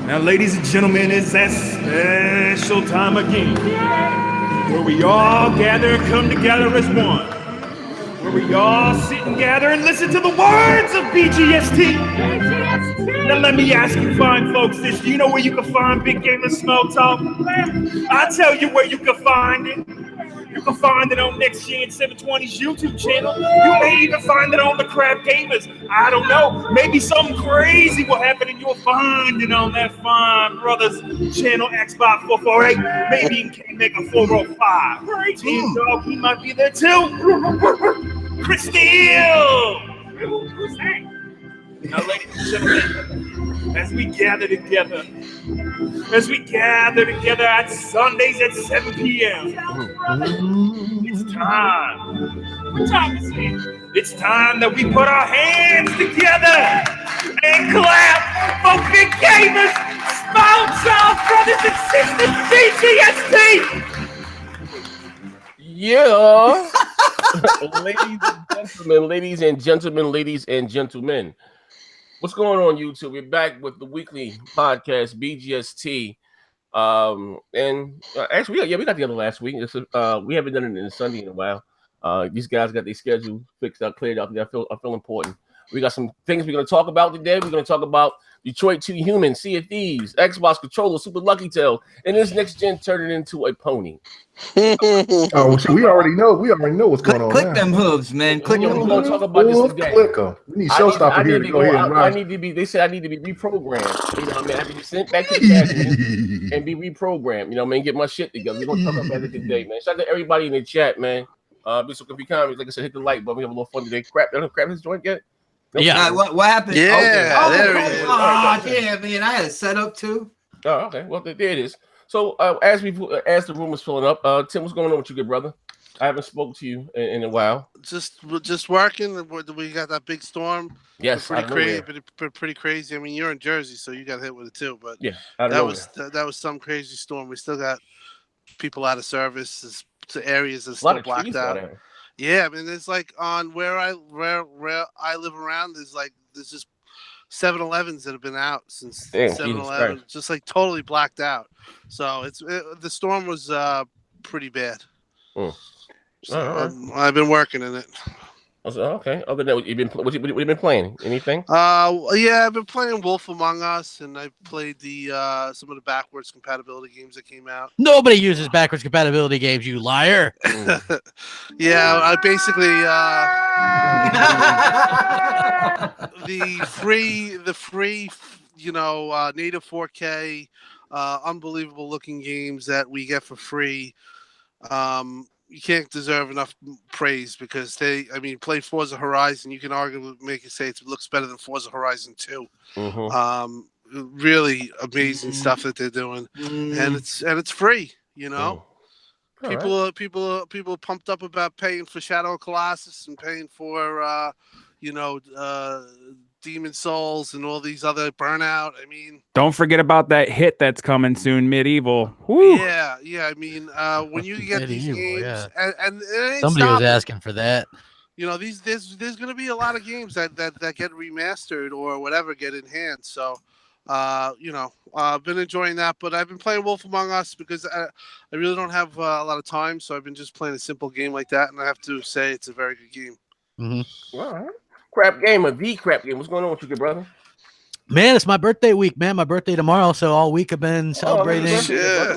Now, ladies and gentlemen, it's that special time again where we all gather and come together as one. Where we all sit and gather and listen to the words of BGST. Now, let me ask you fine folks this. Do you know where you can find Big Gamer Smoke Talk? I'll tell you where you can find it. You can find it on nxtgen720's YouTube channel. You may even find it on the Crap Gamers. I don't know. Maybe something crazy will happen and you'll find it on that fine brother's channel, Xbox 448. Maybe he can make a 405. Team Dog, he might be there too. Chris Steele. Who's that? Now, ladies and gentlemen, as we gather together at Sundays at 7 p.m., it's time. What time is it? It's time that we put our hands together and clap for Big Gamers, Smoke Brothers and sisters, BGST! Yeah. Ladies and gentlemen. What's going on, YouTube? We're back with the weekly podcast, BGST. Actually, we got together last week. We haven't done it in Sunday in a while. These guys got their schedule fixed up, cleared up. I feel important. We got some things we're going to talk about today. We're going to talk about Detroit 2 Human, Sea of Thieves, Xbox Controller, Super Lucky Tail, and this next gen turned it into a pony. Oh, so we already know what's going on. Click them hooves, man. Click them. We're going to talk about this today. Click them. We need showstopper here to go ahead and ride. They said I need to be reprogrammed. You know what I mean? I have to be sent back to the admin and be reprogrammed. You know what I mean? Get my shit together. We're going to talk about it today, man. Shout out to everybody in the chat, man. Be so confused. Like I said, hit the like button. We have a little fun today. Crap his joint yet? Nope. Yeah. What happened? Yeah. There it is. Yeah, man. I had it set up too. Oh, okay. Well, there it is. So as the room is filling up, Tim, what's going on with you, good brother? I haven't spoken to you in a while. Just working. We got that big storm. Yes, pretty crazy. I mean, you're in Jersey, so you got hit with it too. But yeah, that was some crazy storm. We still got people out of service. To areas that's still blacked out. Yeah, I mean, there's like on where I live around. There's just 7-Elevens that have been out since 7-Eleven, just like totally blacked out. So the storm was pretty bad. So I've been working in it. Okay. Other than that, what you been playing? Anything? Yeah, I've been playing Wolf Among Us, and I played some of the backwards compatibility games that came out. Nobody uses backwards compatibility games, you liar. Yeah, I basically the free, native 4K, unbelievable looking games that we get for free. You can't deserve enough praise because play Forza Horizon. You can arguably make it say it looks better than Forza Horizon 2. Really amazing stuff that they're doing, and it's free. You know, people pumped up about paying for Shadow of Colossus and paying for Demon Souls and all these other Burnout. I mean, don't forget about that hit that's coming soon, Medieval. Woo. Yeah. I mean, when you get these games, and somebody was asking for that. You know, there's going to be a lot of games that get remastered or whatever get enhanced. So, I've been enjoying that, but I've been playing Wolf Among Us because I really don't have a lot of time. So I've been just playing a simple game like that, and I have to say it's a very good game. Mm-hmm. All right. Crap Gamer, the Crap Game. What's going on with you, good brother? Man, it's my birthday week, man. My birthday tomorrow, so all week I've been celebrating.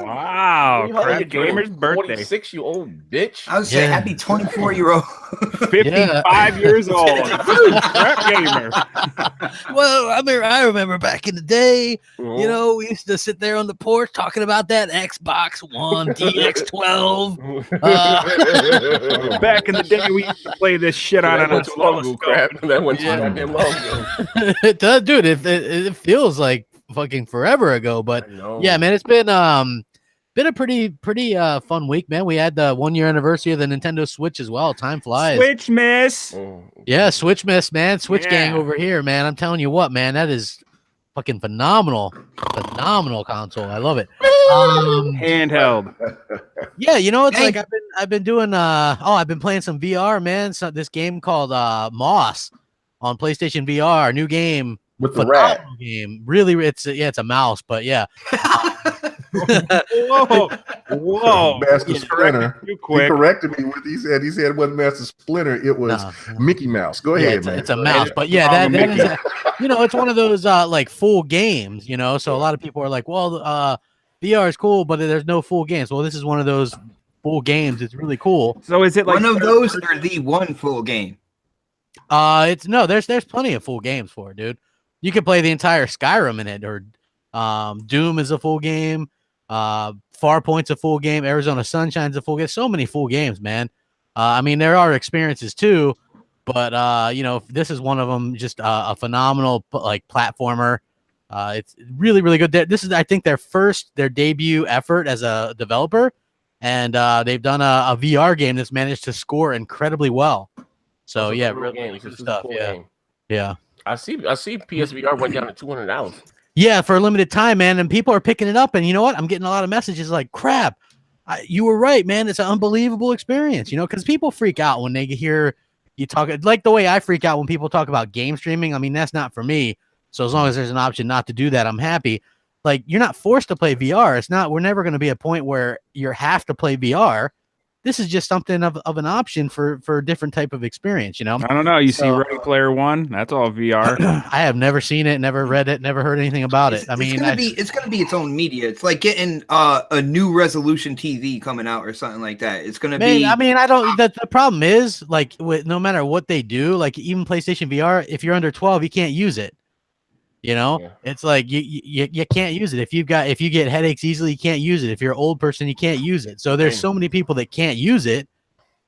Wow, Crap Gamer's birthday. 46, you old bitch. I would say happy 24-year-old. 55 years old. Crap Gamer. Well, I remember back in the day, we used to sit there on the porch talking about that Xbox One DX12. Back in the day, we used to play this shit out of crap. That went too goddamn long ago. It does, dude. It feels like fucking forever ago, but yeah, man, it's been a pretty fun week, man. We had the 1 year anniversary of the Nintendo Switch as well. Time flies. Switch miss. Yeah, Switch miss, man. Switch gang over here, man. I'm telling you what, man, that is fucking phenomenal console. I love it. Handheld. Yeah, it's like I've been doing I've been playing some VR, man. So this game called Moss on PlayStation VR, new game. with the rat game. Really, it's a mouse, but yeah. Whoa! Master Splinter. He corrected me with he said it wasn't Master Splinter. It was Mickey Mouse. Go ahead, man. It's a mouse, but yeah, that is it's one of those like full games. So a lot of people are like, well, VR is cool, but there's no full games. Well, this is one of those full games. It's really cool. So is it like one of those or the one full game? There's plenty of full games for it, dude. You can play the entire Skyrim in it, or Doom is a full game. Farpoint's a full game. Arizona Sunshine's a full game. So many full games, man. I mean, there are experiences too, but this is one of them. Just a phenomenal like platformer. It's really, really good. This is, I think, their debut effort as a developer, and they've done a VR game that's managed to score incredibly well. So yeah, really good stuff. Yeah. I see PSVR went down to $200. Yeah, for a limited time, man, and people are picking it up. And you know what? I'm getting a lot of messages like, "Crap, you were right, man. It's an unbelievable experience." Because people freak out when they hear you talk, like the way I freak out when people talk about game streaming. I mean, that's not for me. So as long as there's an option not to do that, I'm happy. Like, you're not forced to play VR. It's not. We're never going to be a point where you have to play VR. This is just something of an option for a different type of experience, I don't know. You see Ready Player One? That's all VR. I have never seen it, never read it, never heard anything about it. It's gonna be its own media. It's like getting a new resolution TV coming out or something like that. It's gonna be. I mean, I don't. The problem is, like, no matter what they do, like even PlayStation VR, if you're under 12, you can't use it. It's like you can't use it. If you get headaches easily, you can't use it. If you're an old person, you can't use it. So there's so many people that can't use it.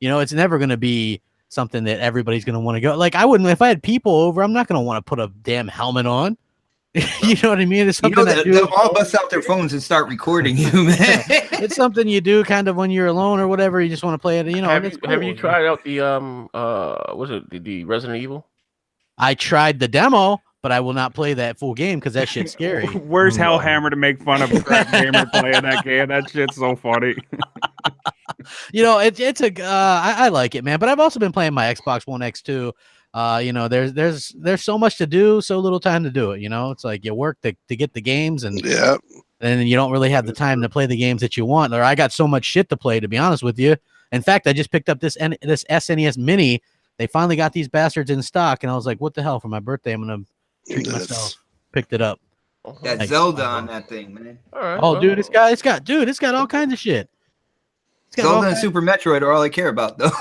It's never going to be something that everybody's going to want to go. Like, I wouldn't, if I had people over, I'm not going to want to put a damn helmet on. You know what I mean? It's something they'll all bust out their phones and start recording you, man. It's something you do kind of when you're alone or whatever. You just want to play it. Have you tried out the the Resident Evil? I tried the demo, but I will not play that full game because that shit's scary. Where's Hellhammer to make fun of a crap gamer playing that game? That shit's so funny. I like it, man. But I've also been playing my Xbox One X too. There's so much to do, so little time to do it. It's like you work to get the games, and then you don't really have the time to play the games that you want. Or I got so much shit to play, to be honest with you. In fact, I just picked up this SNES Mini. They finally got these bastards in stock, and I was like, "What the hell? For my birthday, I'm gonna treat myself." Picked it up. Got Zelda on that thing, man. All right, dude, it's got all kinds of shit. Zelda and Super Metroid are all I care about, though.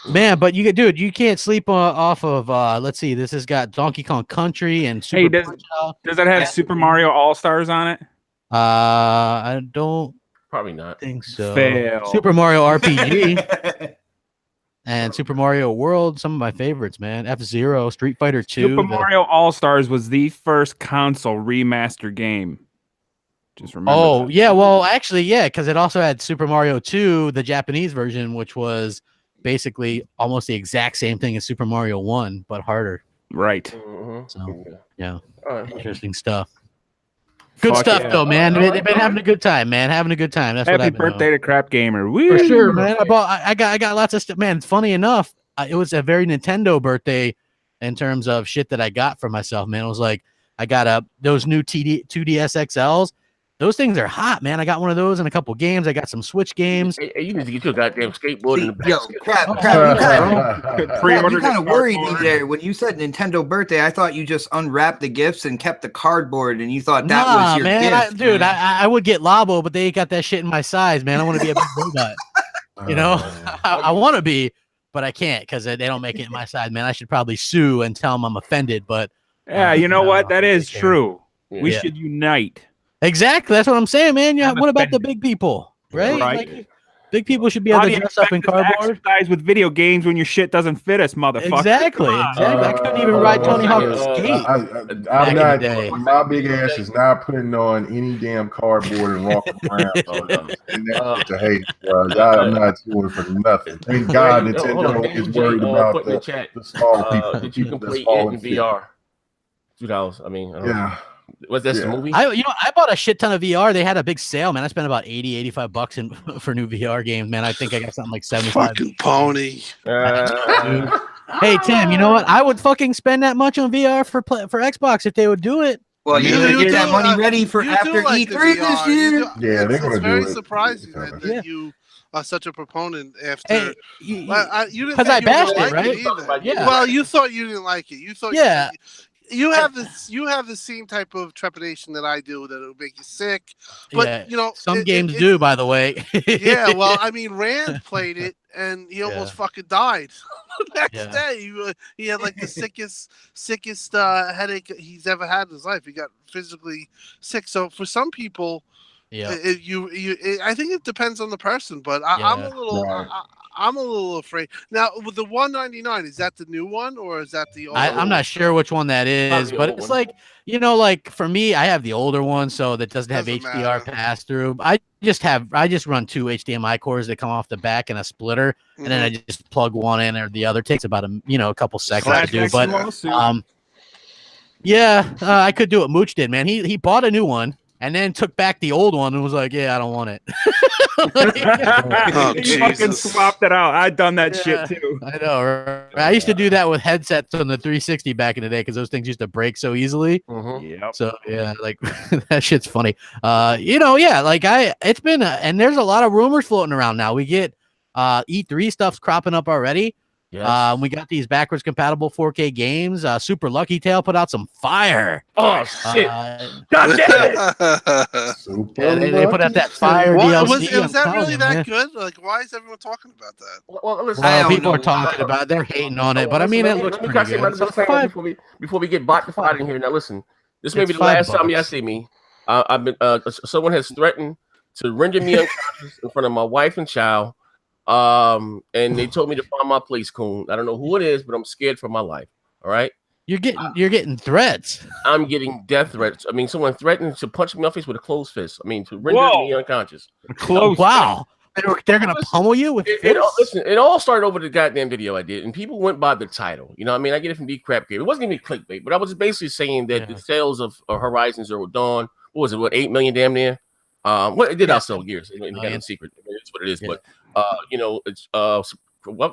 Man, but you can't sleep off of. Let's see, this has got Donkey Kong Country and Super. Does that have Super Mario All Stars on it? I don't. Probably not. Think so. Fail. Super Mario RPG. And Super Mario World, some of my favorites, man. F-Zero, Street Fighter 2. Super Mario All-Stars was the first console remaster game. Just remember. Oh, yeah. Well, actually, yeah, because it also had Super Mario 2, the Japanese version, which was basically almost the exact same thing as Super Mario 1, but harder. Right. Mm-hmm. So, yeah. Interesting stuff. Good stuff, though, man. They've been having a good time, man. Having a good time. That's Happy birthday to Crap Gamer. Woo! For sure, man. I got lots of stuff, man. Funny enough, it was a very Nintendo birthday in terms of shit that I got for myself, man. It was like I got those new 2DS XLs. Those things are hot, man. I got one of those in a couple games. I got some Switch games. Hey, you need to get your goddamn skateboard in the basket. Yo, crap. You kind of worried me there when you said Nintendo birthday. I thought you just unwrapped the gifts and kept the cardboard, and you thought that was your gift. Dude, I would get Labo, but they ain't got that shit in my size, man. I want to be a big robot. I want to be, but I can't because they don't make it in my size, man. I should probably sue and tell them I'm offended, but yeah, you know what? That is true. Yeah. We should unite. Exactly. That's what I'm saying, man. Yeah. What about the big people? Right? Like, big people should be able to dress up in cardboard. Exercise with video games when your shit doesn't fit us, motherfucker. Exactly. I couldn't even ride Tony Hawk's skate. I'm not. My big ass is not putting on any damn cardboard and walking around. To hate, I'm not doing it for nothing. Thank God Nintendo is worried about the small people. Did you complete it in VR? $2. I mean, yeah. Was this a movie? I bought a shit ton of VR. They had a big sale, man. I spent about $80-$85 for new VR games, man. I think I got something like 75. Fucking pony. Hey Tim, you know what? I would fucking spend that much on VR for Xbox if they would do it. Well, you get that money ready for after E3 this year. Yeah, they're gonna do it. It's very surprising that you are such a proponent after. You didn't because I bashed it, like right? either. Yeah. Well, you thought you didn't like it. You thought. Yeah. You have this. You have the same type of trepidation that I do. That it'll make you sick. But you know, some games do. By the way. Yeah. Well, I mean, Rand played it, and he almost fucking died the next day. He had like the sickest headache he's ever had in his life. He got physically sick. So for some people, I think it depends on the person. But I'm a little. I'm a little afraid. Now, with the 199, is that the new one or is that the old I'm not sure which one that is, but it's like, you know, like for me, I have the older one, so that doesn't have HDR pass through. I just run 2 HDMI cords that come off the back and a splitter, and then I just plug one in or the other. It takes about a couple seconds to do, but I could do what Mooch did, man. He bought a new one and then took back the old one and was like, yeah, I don't want it. He fucking swapped it out. I'd done that shit too. I know. Right? I used to do that with headsets on the 360 back in the day because those things used to break so easily. Yep. So yeah, like that shit's funny. It's been and there's a lot of rumors floating around now. We get E3 stuff's cropping up already. Yes. We got these backwards compatible 4K games. Super Lucky Tail put out some fire. Oh shit! God damn it! They put out that fire DLC. Was that really that good? Like, why is everyone talking about that? Well, listen, people are talking about it. They're hating on it, but I mean, it looks pretty good. Before we get bottified in here, now listen. This may be the last time y'all see me. I've been. Someone has threatened to render me unconscious in front of my wife and child. And they told me to find my place, coon. I don't know who it is, but I'm scared for my life. All right. You're getting threats. I'm getting death threats. I mean, someone threatened to punch me in the face with a closed fist. I mean, to render me unconscious. Wow. They're gonna pummel you with listen, it all started over the goddamn video I did, and people went by the title. You know what I mean? I get it from D-Crap Game. It wasn't even clickbait, but I was basically saying that the sales of Horizon Zero Dawn, what was it, 8 million damn near? It did outsell Gears. It got in secret. It's what it is, but it's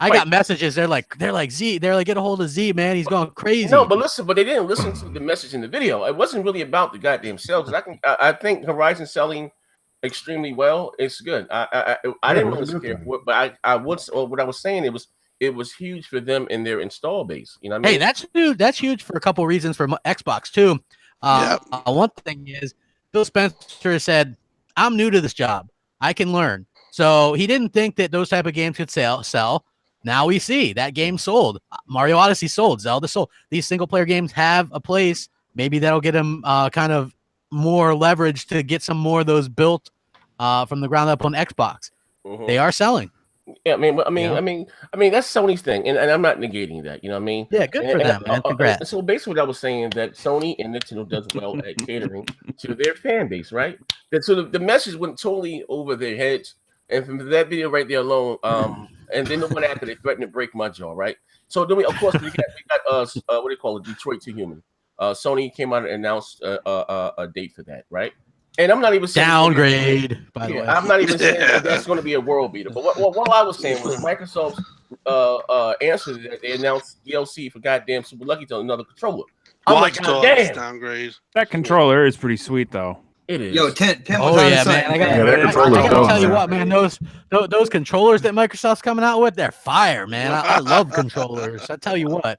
I got messages. They're like Z. They're like, get a hold of Z, man. He's going crazy. No, but they didn't listen to the message in the video. It wasn't really about the goddamn sales. I think Horizon selling extremely well. It's good. I didn't really scare for it, but I would. What I was saying, it was huge for them in their install base. You know what I mean? Hey, that's huge for a couple of reasons for Xbox too. One thing is Phil Spencer said, I'm new to this job. I can learn. So he didn't think that those type of games could sell. Now we see that game sold. Mario Odyssey sold. Zelda sold. These single player games have a place. Maybe that'll get him kind of more leverage to get some more of those built from the ground up on Xbox. They are selling. Yeah, I mean, that's Sony's thing, and I'm not negating that. You know what I mean? Yeah, good for them, man. Congrats. So basically, what I was saying that Sony and Nintendo does well at catering to their fan base, right? So the message went totally over their heads, and from that video right there alone, and then the one after, they threatened to break my jaw, right? So then we got what do you call it? Detroit 2 Human. Sony came out and announced a date for that, right? And I'm not even saying downgrade. By the way, I'm not even saying that's going to be a world beater. But what I was saying was Microsoft's answer to that, they announced DLC for goddamn Super Lucky Tail, another controller. I'm like, damn, downgrade. That controller is pretty sweet, though. It is. Yo, Tim oh yeah, man. I gotta tell you what, man. Those controllers that Microsoft's coming out with, they're fire, man. I love controllers. I tell you what,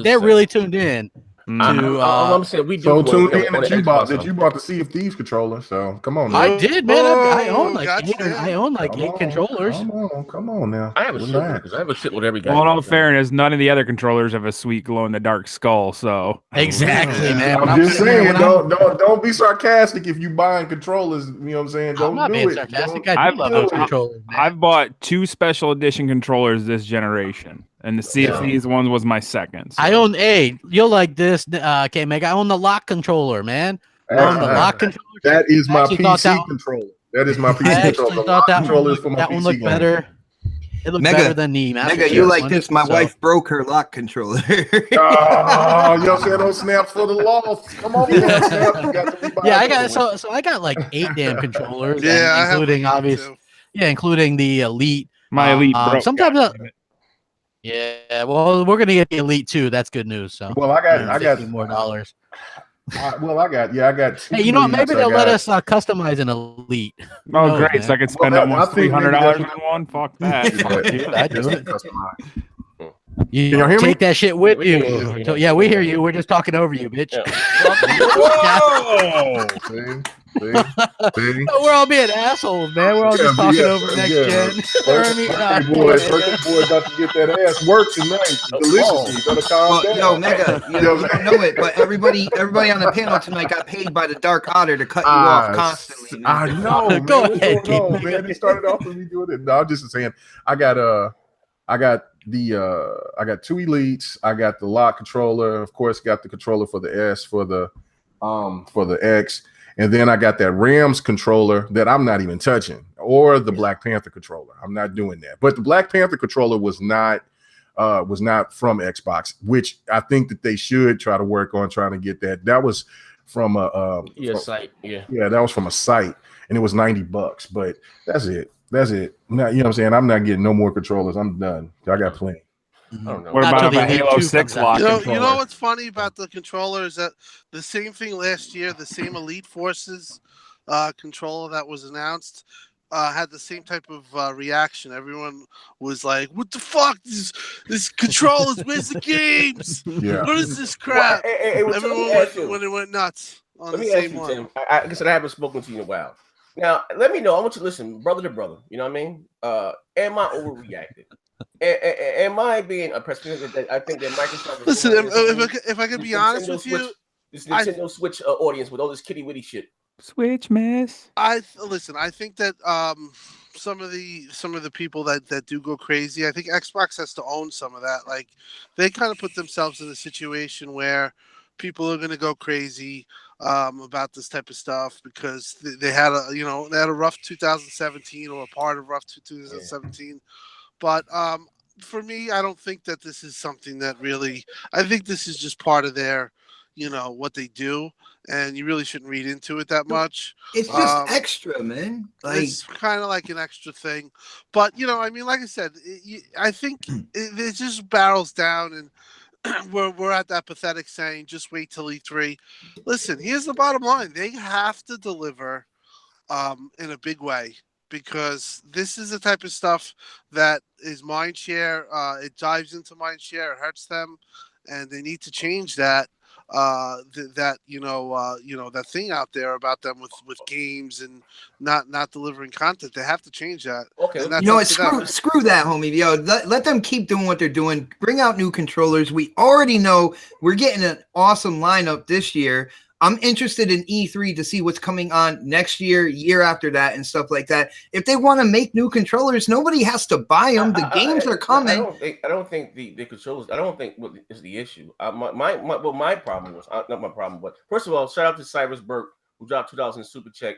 they're really tuned in. I'm saying we do. So tuned in that you bought the Sea of Thieves controller. So come on, man. I did, man. I own like 8 controllers. Come on now. I have a shit because I have a shit with every guy. Well, in all fairness, none of the other controllers have a sweet glow in the dark skull. So exactly, man. I'm just saying, don't be sarcastic if you buying controllers. You know what I'm saying? Don't I'm not do being it. sarcastic. I love those controllers. Man. I've bought 2 special edition controllers this generation. And the Sea of Thieves one was my second. So. I own you'll like this, K-Meg. I own the lock controller, man. I own the lock controller. That is my PC controller. That is my PC controller. The lock controller is for my PC. That one looked better. It looked better than the Mega, you like this? My wife broke her lock controller. Oh, you said those snaps for the loss. Come on, I got I got like 8 damn controllers. Including obviously, including the Elite. My Elite broke. Sometimes Yeah, well, we're gonna get the Elite 2. That's good news. So, well, I got more dollars. I got. Hey, you know what? Maybe they'll let us customize an Elite. Oh, great! So I could spend almost $300 on one. Fuck that. I do it. You Can y'all hear me? take that shit with you. Yeah, we hear you. We're just talking over you, bitch. Whoa! See? No, we're all being assholes, man. We're all just talking over next gen. Birthday boy about to get that ass work tonight. Deliciously. Gotta calm down. Yo, Mega, you don't know it, but everybody on the panel tonight got paid by the Dark Otter to cut you off constantly. Man. I know. Go man. ahead, What's going on, man. It started off with me doing it. No, I'm just saying. I got two Elites. I got the lock controller. Of course, got the controller for the S, for the X. And then I got that Rams controller that I'm not even touching, or the Black Panther controller. I'm not doing that. But the Black Panther controller was not from Xbox, which I think that they should try to work on trying to get that. That was from a site. Yeah, that was from a site, and it was $90. But that's it. Now, you know what I'm saying? I'm not getting no more controllers. I'm done. I got plenty. I don't know. What about a Halo 6 lock controller? You know what's funny about the controller is that the same thing last year, the same Elite Forces controller that was announced had the same type of reaction. Everyone was like, "What the fuck? This controller's where's the games? Yeah. What is this crap?" Well, Everyone went nuts on let the me same ask you, one. Tim. I guess I haven't spoken to you in a while. Now, let me know. I want you to listen, brother to brother. You know what I mean? Am I overreacting? Am I being a pessimistic? I think that Microsoft. Listen, if I could be honest with you, this Nintendo Switch audience with all this kitty witty shit. Switch miss. I think that some of the people that do go crazy, I think Xbox has to own some of that. Like they kind of put themselves in a situation where people are going to go crazy about this type of stuff because they had a rough 2017 or a part of rough 2017. But for me, I don't think that this is something that really. I think this is just part of their, what they do, and you really shouldn't read into it that much. It's just extra, man. It's kind of like an extra thing, but I mean, like I said, I think it just barrels down, and we're at that pathetic saying, "Just wait till E3." Listen, here's the bottom line: they have to deliver in a big way. Because this is the type of stuff that is mind share. It dives into mind share. It hurts them, and they need to change that. That thing out there about them with games and not delivering content. They have to change that. Okay, screw that, homie. Yo, let them keep doing what they're doing. Bring out new controllers. We already know we're getting an awesome lineup this year. I'm interested in E3 to see what's coming on next year after that, and stuff like that. If they want to make new controllers, nobody has to buy them. The games are coming. I don't think the controllers. I don't think what is the issue. My problem was not my problem, but first of all, shout out to Cyrus Burke who dropped $2,000 super check.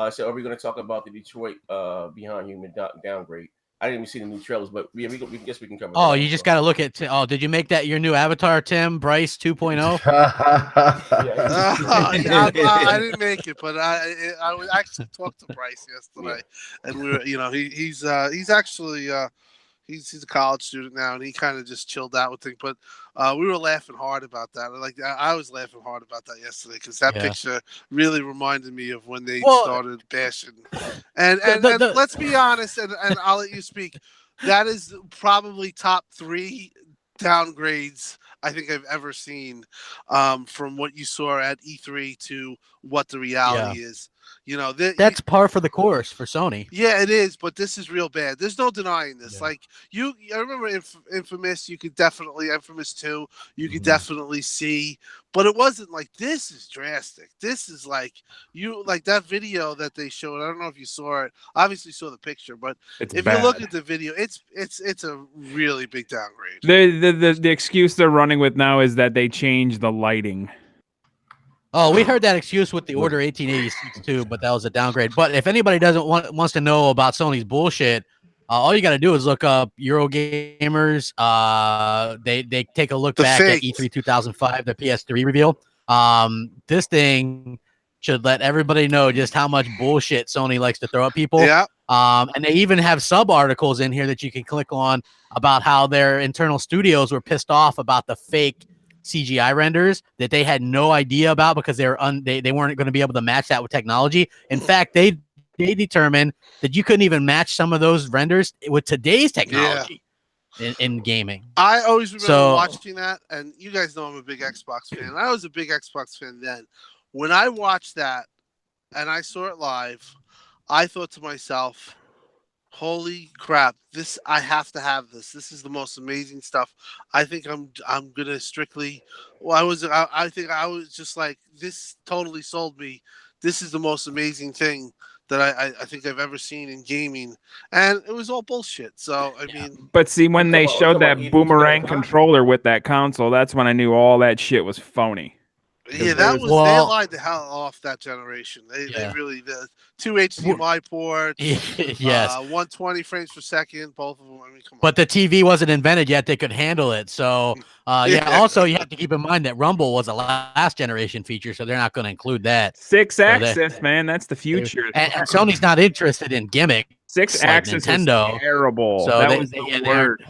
Said, "Are we going to talk about the Detroit Beyond Human downgrade?" I didn't even see the new trailers, but we guess we can cover. Oh, you just got to look at. Did you make that your new avatar, Tim Bryce 2.0? I didn't make it, but I was actually talked to Bryce yesterday, and we were, he's actually he's a college student now, and he kind of just chilled out with things. But we were laughing hard about that. I was laughing hard about that yesterday because that picture really reminded me of when they started bashing. And let's be honest, and I'll let you speak. That is probably top 3 downgrades I think I've ever seen from what you saw at E3 to what the reality is. That's par for the course for Sony. Yeah, it is, but this is real bad. There's no denying this. I remember Infamous. You could definitely Infamous 2. You could definitely see, but it wasn't like this is drastic. This is like that video that they showed. I don't know if you saw it. Obviously, saw the picture, but if you look at the video, it's a really big downgrade. The excuse they're running with now is that they changed the lighting. Oh, we heard that excuse with the Order 1886 too, but that was a downgrade. But if anybody wants to know about Sony's bullshit, all you got to do is look up Eurogamers. They take a look back at E3 2005, the PS3 reveal. This thing should let everybody know just how much bullshit Sony likes to throw at people. Yeah. And they even have sub articles in here that you can click on about how their internal studios were pissed off about the fake CGI renders that they had no idea about because they weren't going to be able to match that with technology. In fact, they determined that you couldn't even match some of those renders with today's technology in gaming. I always remember watching that, and you guys know I'm a big Xbox fan. I was a big Xbox fan then. When I watched that and I saw it live, I thought to myself, holy crap, I have to have this. This is the most amazing stuff. I think I'm gonna strictly I think I was just like, this totally sold me. This is the most amazing thing that I think I've ever seen in gaming. And it was all bullshit. So I mean, but see, when they showed that boomerang controller with that console, that's when I knew all that shit was phony. Yeah, they lied the hell off that generation. They really did. 2 HDMI ports, yes, 120 frames per second, both of them. I mean, come on. But the TV wasn't invented yet; they could handle it. So, Also, you have to keep in mind that Rumble was a last generation feature, so they're not going to include that. 6-axis, man, that's the future. And Sony's not interested in gimmick. 6-axis like Nintendo. is terrible. So that was the word.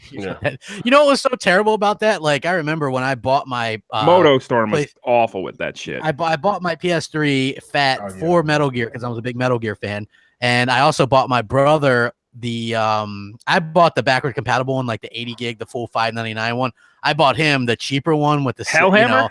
Yeah. You know what was so terrible about that? Like, I remember when I bought my Moto Storm was awful with that shit. I bought my PS3 for Metal Gear because I was a big Metal Gear fan, and I also bought my brother I bought the backward compatible one, like the 80 gig, the full $599 one. I bought him the cheaper one with the Hellhammer.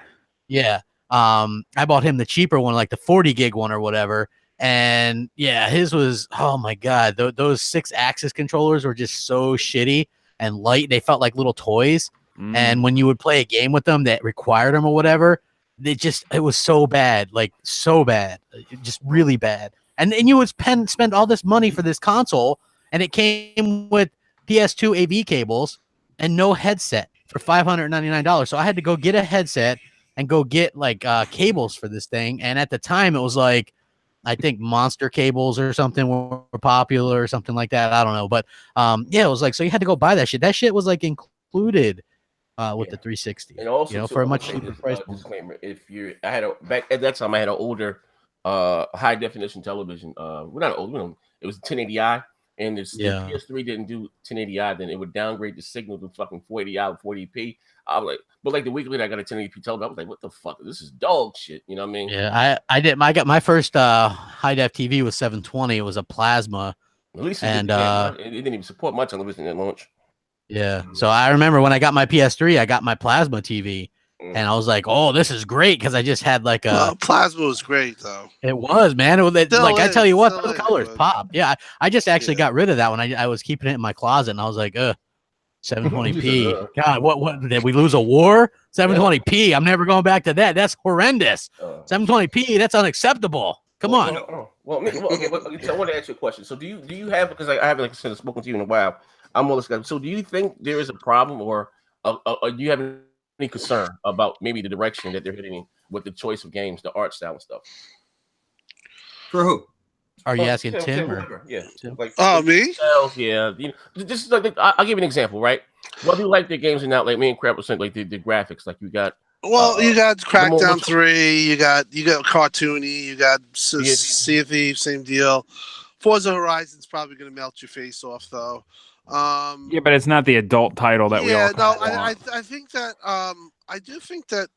I bought him the cheaper one, like the 40 gig one or whatever. And his was, oh my god, those 6-axis controllers were just so shitty and light. They felt like little toys. And when you would play a game with them that required them or whatever, it was so bad, like so bad, just really bad. And you would spend all this money for this console, and it came with PS2 AV cables and no headset for $599. So I had to go get a headset and go get like cables for this thing. And at the time, it was like, I think Monster cables or something were popular or something like that. I don't know. But it was like, so you had to go buy that shit. That shit was like included with the 360. And also, for a much cheaper price. Disclaimer: back at that time, I had an older high definition television. We're not old, it was 1080i, and the PS3 didn't do 1080i. Then it would downgrade the signal to fucking 480i or 40p. I was like, but like the week later, I got a 1080p television. I was like, what the fuck? This is dog shit. You know what I mean? Yeah, I did. I got my first high def TV was 720. It was a plasma. At least it didn't even support my television at launch. Yeah. So I remember when I got my PS3, I got my plasma TV, and I was like, "Oh, this is great," because I just had like a plasma was great though. It was, man. I tell you what, those colors pop. Yeah, I just actually got rid of that one. I was keeping it in my closet, and I was like, 720p. God, what did we lose a war? 720p. I'm never going back to that. That's horrendous. 720p. That's unacceptable. Come on. Well, I want to ask you a question. So do you have, because I haven't, like I said, spoken to you in a while. I'm all this guy. So do you think there is a problem, or do you have any concern about maybe the direction that they're heading with the choice of games, the art style and stuff? For who? Are you asking Tim or? Yeah. Like, me? Yeah. Just like, I'll give you an example, right? Whether you like the games or not, like me and Crap was saying, like the graphics, like you got. Well, you got Crackdown 3, you got cartoony, you got Sea of Thieves, same deal. Forza Horizon's probably going to melt your face off, though. Yeah, but it's not the adult title that we all. No, I think that I do think that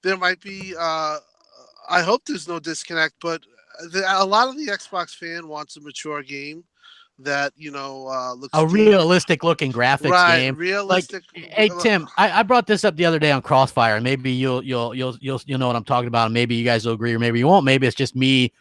there might be. I hope there's no disconnect, but a lot of the Xbox fan wants a mature game that looks a realistic looking graphics game. Realistic. Like, hey Tim, I brought this up the other day on Crossfire, and maybe you'll know what I'm talking about, and maybe you guys will agree, or maybe you won't. Maybe it's just me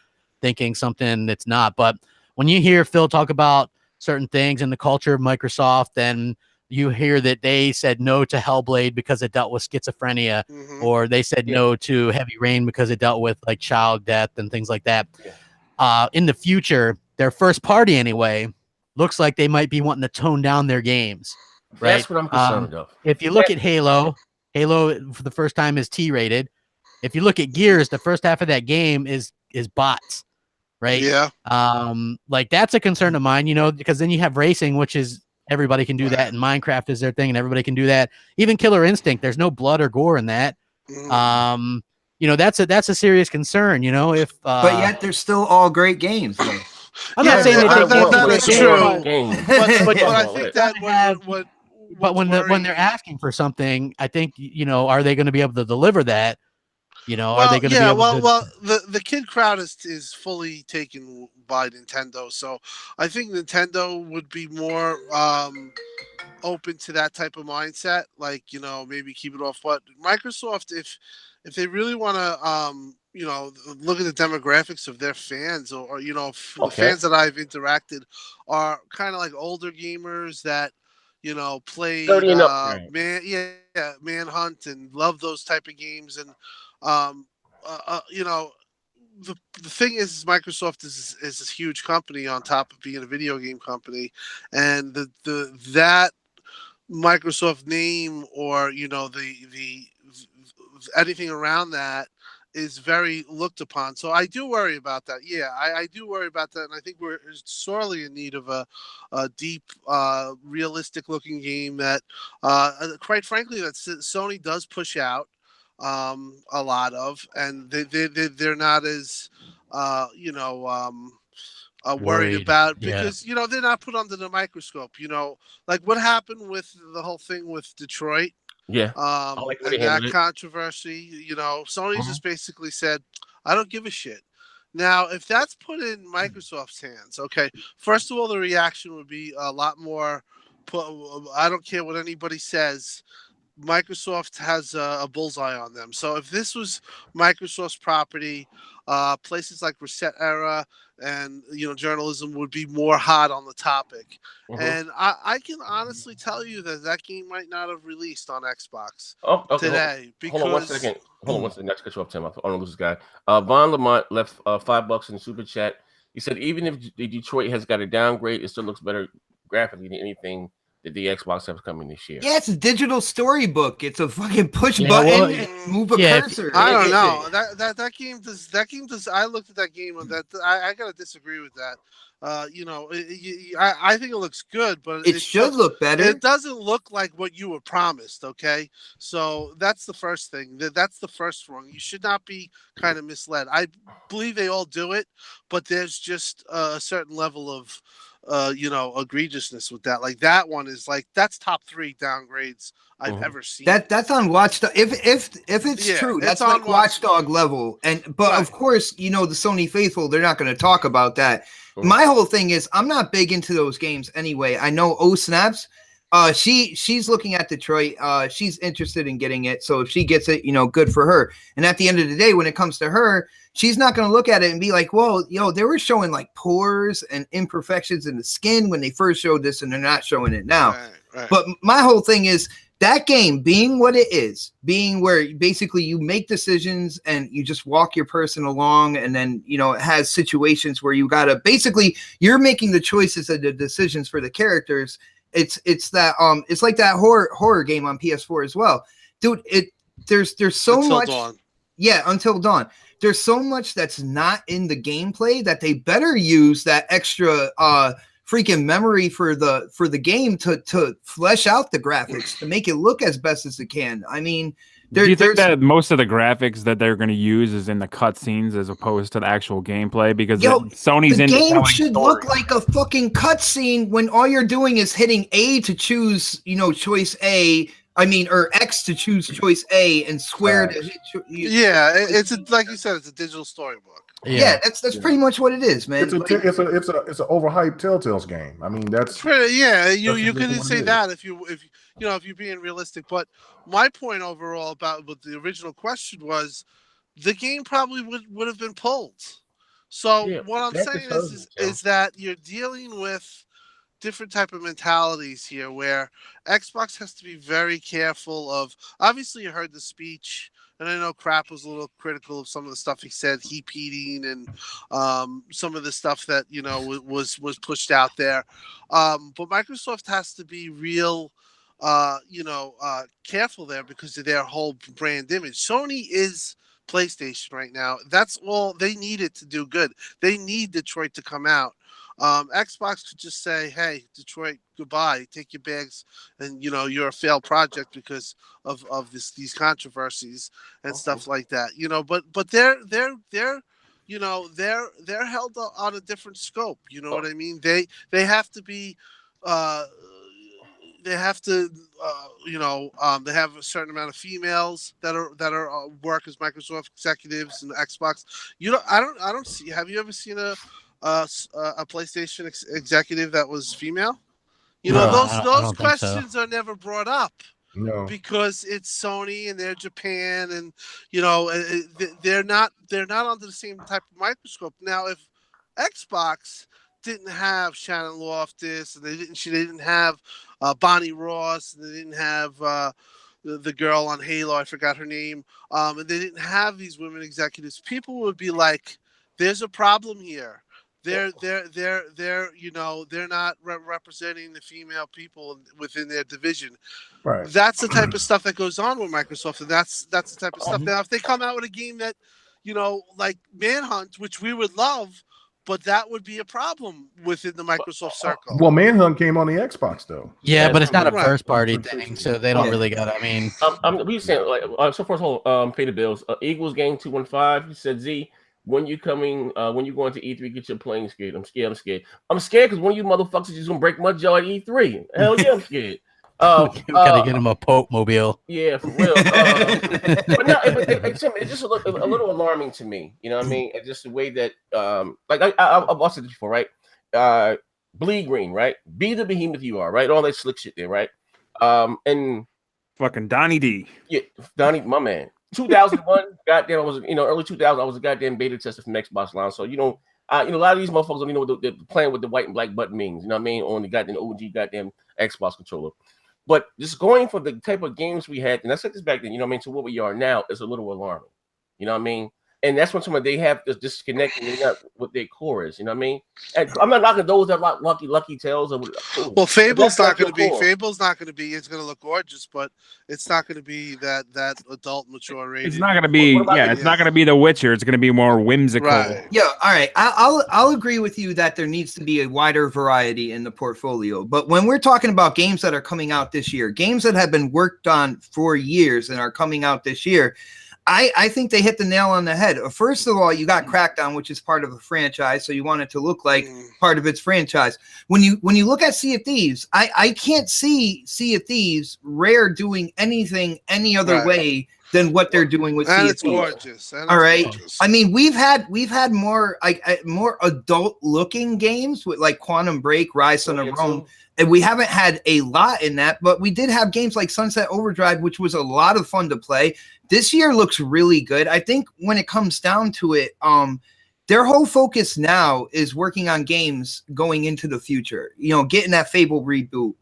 thinking something that's not. But when you hear Phil talk about certain things in the culture of Microsoft, and you hear that they said no to Hellblade because it dealt with schizophrenia, or they said no to Heavy Rain because it dealt with like child death and things like that. In the future, their first party anyway, looks like they might be wanting to tone down their games. Right? That's what I'm concerned of. If you look at Halo for the first time is T-rated. If you look at Gears, the first half of that game is bots. Right. Yeah. Like that's a concern of mine, because then you have racing, which is everybody can do that, and Minecraft is their thing, and everybody can do that. Even Killer Instinct, there's no blood or gore in that. That's a serious concern. If but yet they're still all great games. Though. I'm not saying they take that's true. But yeah. I think that when they're asking for something, I think are they going to be able to deliver that? Are they going to be able to? Well, the kid crowd is fully taken by Nintendo, so I think Nintendo would be more open to that type of mindset. Like maybe keep it off. But Microsoft, if they really want to look at the demographics of their fans, or the fans that I've interacted are kind of like older gamers that played Manhunt and love those type of games, and the thing is Microsoft is this huge company on top of being a video game company, and that Microsoft name, or the anything around that is very looked upon. So I do worry about that. Yeah, I do worry about that, and I think we're sorely in need of a deep, realistic looking game that, quite frankly, that Sony does push out a lot of, and they're not as worried about, because they're not put under the microscope. Like what happened with the whole thing with Detroit. Yeah. And that controversy, Sony just basically said, I don't give a shit. Now, if that's put in Microsoft's hands, okay, first of all, the reaction would be a lot more, I don't care what anybody says, Microsoft has a bullseye on them. So if this was Microsoft's property, places like Reset Era and journalism would be more hot on the topic. And I can honestly tell you that game might not have released on Xbox today. Hold on 1 second. Hold on 1 second. Next cut you off, Tim. I don't know this guy. Von Lamont left $5 in the super chat. He said even if the Detroit has got a downgrade, it still looks better graphically than anything that the Xbox has coming this year. Yeah, it's a digital storybook. It's a fucking push button and move a cursor. I don't know. That game does. I looked at that game and I gotta disagree with that. I think it looks good, but it should look better. It doesn't look like what you were promised. Okay, so that's the first thing. That's the first wrong. You should not be kind of misled. I believe they all do it, but there's just a certain level of egregiousness with that. Like that one is like, that's top 3 downgrades I've ever seen. That's on Watchdog. If it's true, that's like Watchdog level. But of course, the Sony faithful, they're not going to talk about that. My whole thing is, I'm not big into those games anyway. I know Snaps, she's looking at Detroit. She's interested in getting it. So if she gets it, good for her. And at the end of the day, when it comes to her, she's not going to look at it and be like, well, they were showing like pores and imperfections in the skin when they first showed this, and they're not showing it now. Right. But my whole thing is that game being what it is, being where basically you make decisions and you just walk your person along, and then, it has situations where you got to basically, you're making the choices and the decisions for the characters. It's that it's like that horror game on PS4 as well, dude. There's so much. Dawn. Yeah, Until Dawn. There's so much that's not in the gameplay that they better use that extra freaking memory for the game to flesh out the graphics, to make it look as best as it can. I mean, do you think that most of the graphics that they're going to use is in the cutscenes as opposed to the actual gameplay? Because Sony's the game should look like a fucking cutscene when all you're doing is hitting A to choose, choice A. Or X to choose choice A, and square to hit. It's like you said, it's a digital storybook. Yeah, that's pretty much what it is, man. It's an overhyped Telltale's game. I mean, that's pretty. Yeah, you could say that if you're being realistic. But my point overall about what the original question was, the game probably would have been pulled. So what I'm saying is that you're dealing with different type of mentalities here, where Xbox has to be very careful of. Obviously, you heard the speech, and I know Crap was a little critical of some of the stuff he said, heap eating, and some of the stuff that was pushed out there. But Microsoft has to be real, careful there because of their whole brand image. Sony is PlayStation right now. That's all they needed to do good. They need Detroit to come out. Xbox could just say, hey, Detroit, goodbye, take your bags, and you're a failed project because of these controversies and stuff like that. But they're you know, they're held on a different scope. You know what I mean? They have to be, they have to, they have a certain amount of females that are work as Microsoft executives and Xbox. I don't see. Have you ever seen a PlayStation executive that was female? You know, those questions are never brought up. No, because it's Sony and they're Japan, and you know they're not under the same type of microscope. Now, if Xbox didn't have Shannon Loftus, and she didn't have Bonnie Ross, and they didn't have the girl on Halo, I forgot her name, and they didn't have these women executives, people would be like, "There's a problem here." They're not representing the female people within their division. right. That's the type of stuff that goes on with Microsoft, and that's the type of stuff. Now, if they come out with a game that, like Manhunt, which we would love, but that would be a problem within the Microsoft circle. Well, Manhunt came on the Xbox though. Yeah, but it's not a first party thing, so they don't really got. I mean, we saying like so. First of all, pay the bills. Eagles game 215. You said Z. When you coming? When you going to E3? Get your plane scared. I'm scared. I'm scared because one of you motherfuckers is gonna break my jaw at E3. Hell yeah, I'm scared. You gotta get him a Pope mobile. Yeah, for real. But no, it's just a little alarming to me. You know what I mean? It's just the way that, like I've watched it before, right? Bleed green, right? Be the behemoth you are, right? All that slick shit there, right? And fucking Donnie D. Yeah, Donnie, my man. 2001, goddamn, I was early 2000. I was a goddamn beta tester from Xbox Line. So a lot of these motherfuckers don't know what they're playing with the white and black button means. You know what I mean? On the goddamn OG goddamn Xbox controller. But just going for the type of games we had, and I said this back then, you know what I mean, to what we are now is a little alarming. You know what I mean? And that's when they have this disconnect with their core is, you know what I mean? And I'm not knocking those that like Lucky Tales. Well, Fable's not going to be. Fable's not going to be. It's going to look gorgeous, but it's not going to be that adult, mature rated. It's not going to be. It's not going to be The Witcher. It's going to be more whimsical. Right. Yeah. All right. I'll agree with you that there needs to be a wider variety in the portfolio. But when we're talking about games that are coming out this year, games that have been worked on for years and are coming out this year, I think they hit the nail on the head. First of all, you got Crackdown, which is part of a franchise, so you want it to look like part of its franchise. When you look at Sea of Thieves, I can't see Sea of Thieves Rare doing anything any other way than what they're doing with Sea of Thieves. Gorgeous. All right. Gorgeous. I mean, we've had more more adult looking games with like Quantum Break, Rise on the Rome. And we haven't had a lot in that, but we did have games like Sunset Overdrive, which was a lot of fun to play. This year looks really good. I think when it comes down to it, their whole focus now is working on games going into the future. Getting that Fable reboot,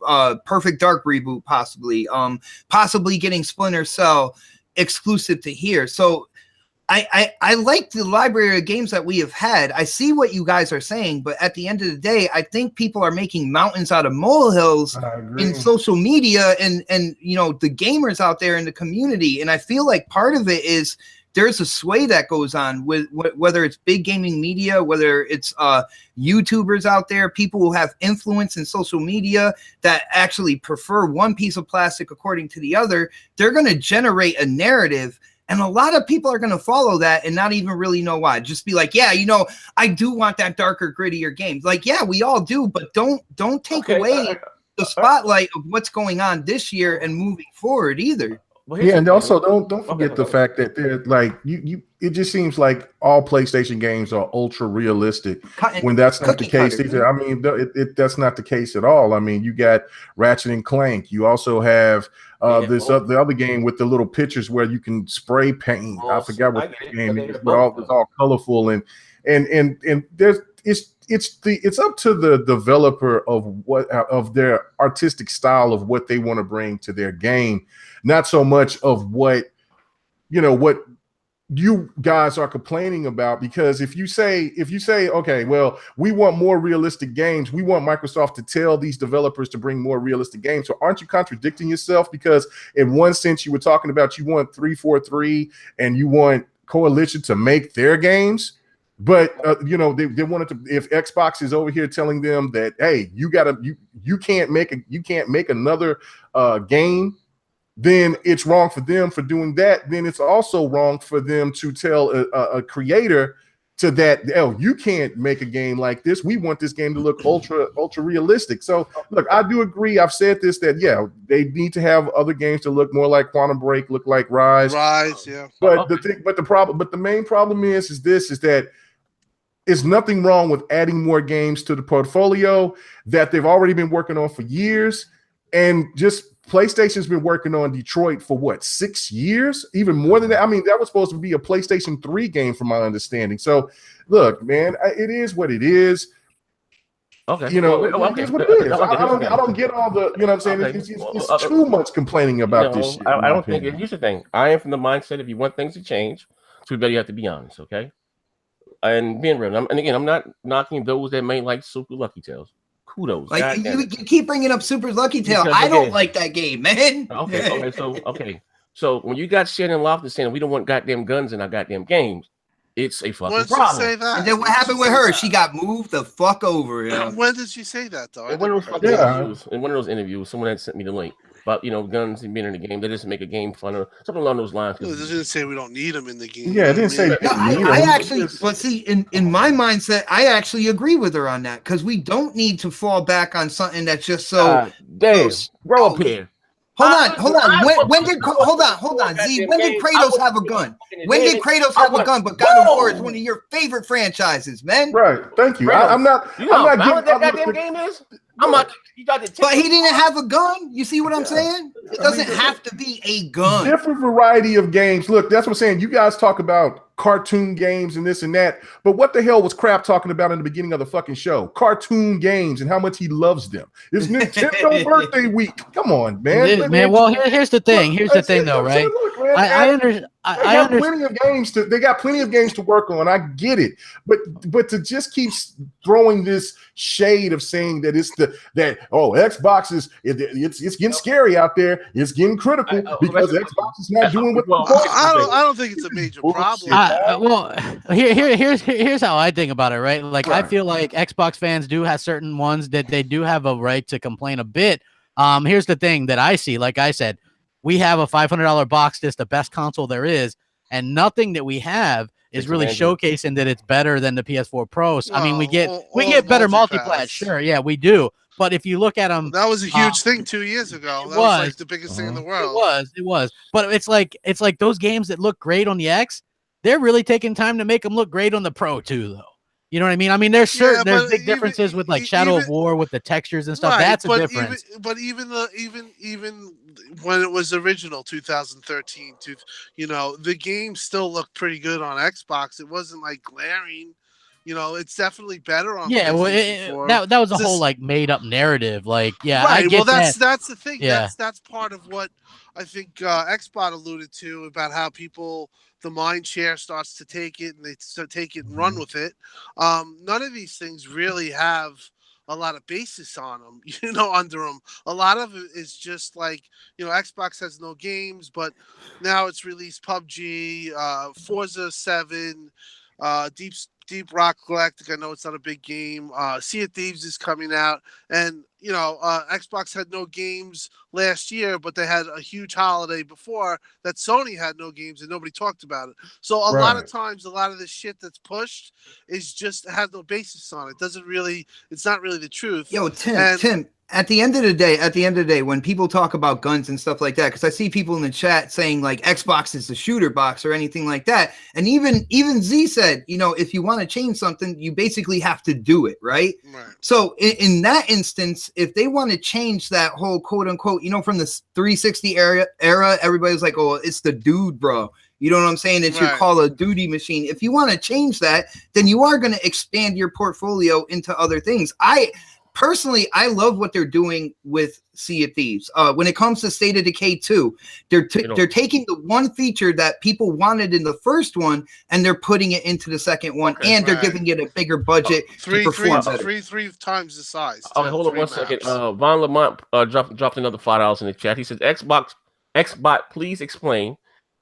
Perfect Dark reboot, possibly getting Splinter Cell exclusive to here. So I like the library of games that we have had. I see what you guys are saying, but at the end of the day, I think people are making mountains out of molehills in social media and the gamers out there in the community. And I feel like part of it is there's a sway that goes on with whether it's big gaming media, whether it's YouTubers out there, people who have influence in social media that actually prefer one piece of plastic according to the other. They're going to generate a narrative. And a lot of people are going to follow that and not even really know why. Just be like, yeah, I do want that darker, grittier game. Like, yeah, we all do, but don't take away the spotlight of what's going on this year and moving forward either. Yeah, and also don't forget the fact that they're like it just seems like all PlayStation games are ultra realistic when that's not the case either. I mean, that's not the case at all. I mean, you got Ratchet and Clank. You also have the other game with the little pictures where you can spray paint. I forgot what the game is, but it's all colorful and there's it's up to the developer of their artistic style of what they want to bring to their game, not so much of what you guys are complaining about. Because if you say, okay, well, we want more realistic games, we want Microsoft to tell these developers to bring more realistic games. So aren't you contradicting yourself? Because in one sense, you were talking about you want 343 and you want Coalition to make their games. But they wanted to. If Xbox is over here telling them that, hey, you can't make another game, then it's wrong for them for doing that. Then it's also wrong for them to tell a creator to that. Oh, you can't make a game like this. We want this game to look ultra realistic. So look, I do agree. I've said this, that they need to have other games to look more like Quantum Break, look like Rise. Yeah. But the main problem is that there's nothing wrong with adding more games to the portfolio that they've already been working on for years. And just PlayStation's been working on Detroit for what, 6 years? Even more than that. I mean, that was supposed to be a PlayStation 3 game from my understanding. So look, man, it is what it is. Okay. It is what it is. I don't get all the, you know what I'm saying? Okay. It's too much complaining about this shit. I don't think, here's the thing. I am from the mindset, if you want things to change, so you have to be honest, okay? And being real, and again, I'm not knocking those that may like Super Lucky Tales. Kudos. Like you keep bringing up Super Lucky Tail. I don't like that game, man. Okay. So when you got Shannon Lofton saying we don't want goddamn guns in our goddamn games, it's a fucking problem. Say that? And then what happened with her? She got moved the fuck over. Yeah. When did she say that though? In one of those interviews, someone had sent me the link about guns and being in the game. They just make a game fun or something along those lines. It didn't say we don't need them in the game. Yeah, it didn't say. I actually, but see, in my mindset, I actually agree with her on that because we don't need to fall back on something that's just so. Damn, grow up here. Hold on. When did Z? When did Kratos have a gun? When did Kratos have a gun? But God of War is one of your favorite franchises, man. Right. Thank you. I'm not. You know how valid that goddamn game is. But he didn't have a gun. You see what I'm saying? It doesn't have to be a gun. Different variety of games. Look, that's what I'm saying. You guys talk about cartoon games and this and that, but what the hell was Crap talking about in the beginning of the fucking show? Cartoon games and how much he loves them. It's Nintendo birthday week. Come on, man. Well, here's the thing. Here's the thing, though, right? Look, man, I understand. They got plenty of games to work on. I get it, but to just keep throwing this shade of saying that Xbox is it's getting scary out there. It's getting critical because Xbox is not doing what. I don't think it's a major problem. Here's how I think about it, right? Like, I feel like Xbox fans do have certain ones that they do have a right to complain a bit. Here's the thing that I see. Like I said, we have a $500 box that's the best console there is, and nothing that we have is really showcasing that it's better than the PS4 Pro. So, I mean, we get better multiplayer, sure, yeah, we do. But if you look at them, that was a huge thing 2 years ago. That was like the biggest thing in the world. It was. But it's like those games that look great on the X, they're really taking time to make them look great on the Pro too, though. You know what I mean? I mean, there's big differences with like Shadow of War with the textures and stuff. Right, that's a difference. Even when it was original 2013, the game still looked pretty good on Xbox. It wasn't like glaring. It's definitely better on. Yeah, well, that was a whole like made up narrative. Like, yeah, right. I get that's the thing. Yeah. That's part of what I think Xbot alluded to about how the mind share starts to take it and they take it and run with it. None of these things really have a lot of basis on them, under them. A lot of it is just like, Xbox has no games, but now it's released PUBG, Forza 7, Deep Rock Galactic. I know it's not a big game. Sea of Thieves is coming out, and Xbox had no games last year, but they had a huge holiday before that. Sony had no games, and nobody talked about it. So a lot of times, a lot of the shit that's pushed is just has no basis on it. It's not really the truth. Yo, Tim. At the end of the day, when people talk about guns and stuff like that, because I see people in the chat saying like Xbox is the shooter box or anything like that, and even Z said, if you want to change something, you basically have to do it, right? So in that instance, if they want to change that whole quote unquote, from the 360 era, everybody's like, oh, it's the dude, bro. You know what I'm saying? It's your Call of Duty machine. If you want to change that, then you are going to expand your portfolio into other things. Personally, I love what they're doing with Sea of Thieves. When it comes to State of Decay 2, they're taking the one feature that people wanted in the first one, and they're putting it into the second one, and they're giving it a bigger budget to perform better. Three times the size. Okay, hold on 1 second. Von Lamont dropped another $5 in the chat. He says, Xbot, please explain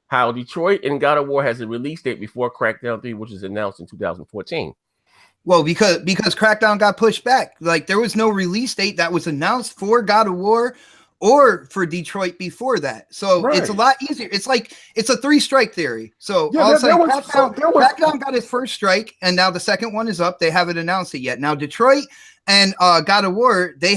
how Detroit and God of War has a release date before Crackdown 3, which is announced in 2014. Well, because Crackdown got pushed back. Like, there was no release date that was announced for God of War or for Detroit before that. So it's a lot easier. It's like it's a 3-strike theory. So Crackdown got his first strike, and now the second one is up. They haven't announced it yet. Now Detroit and God of War, they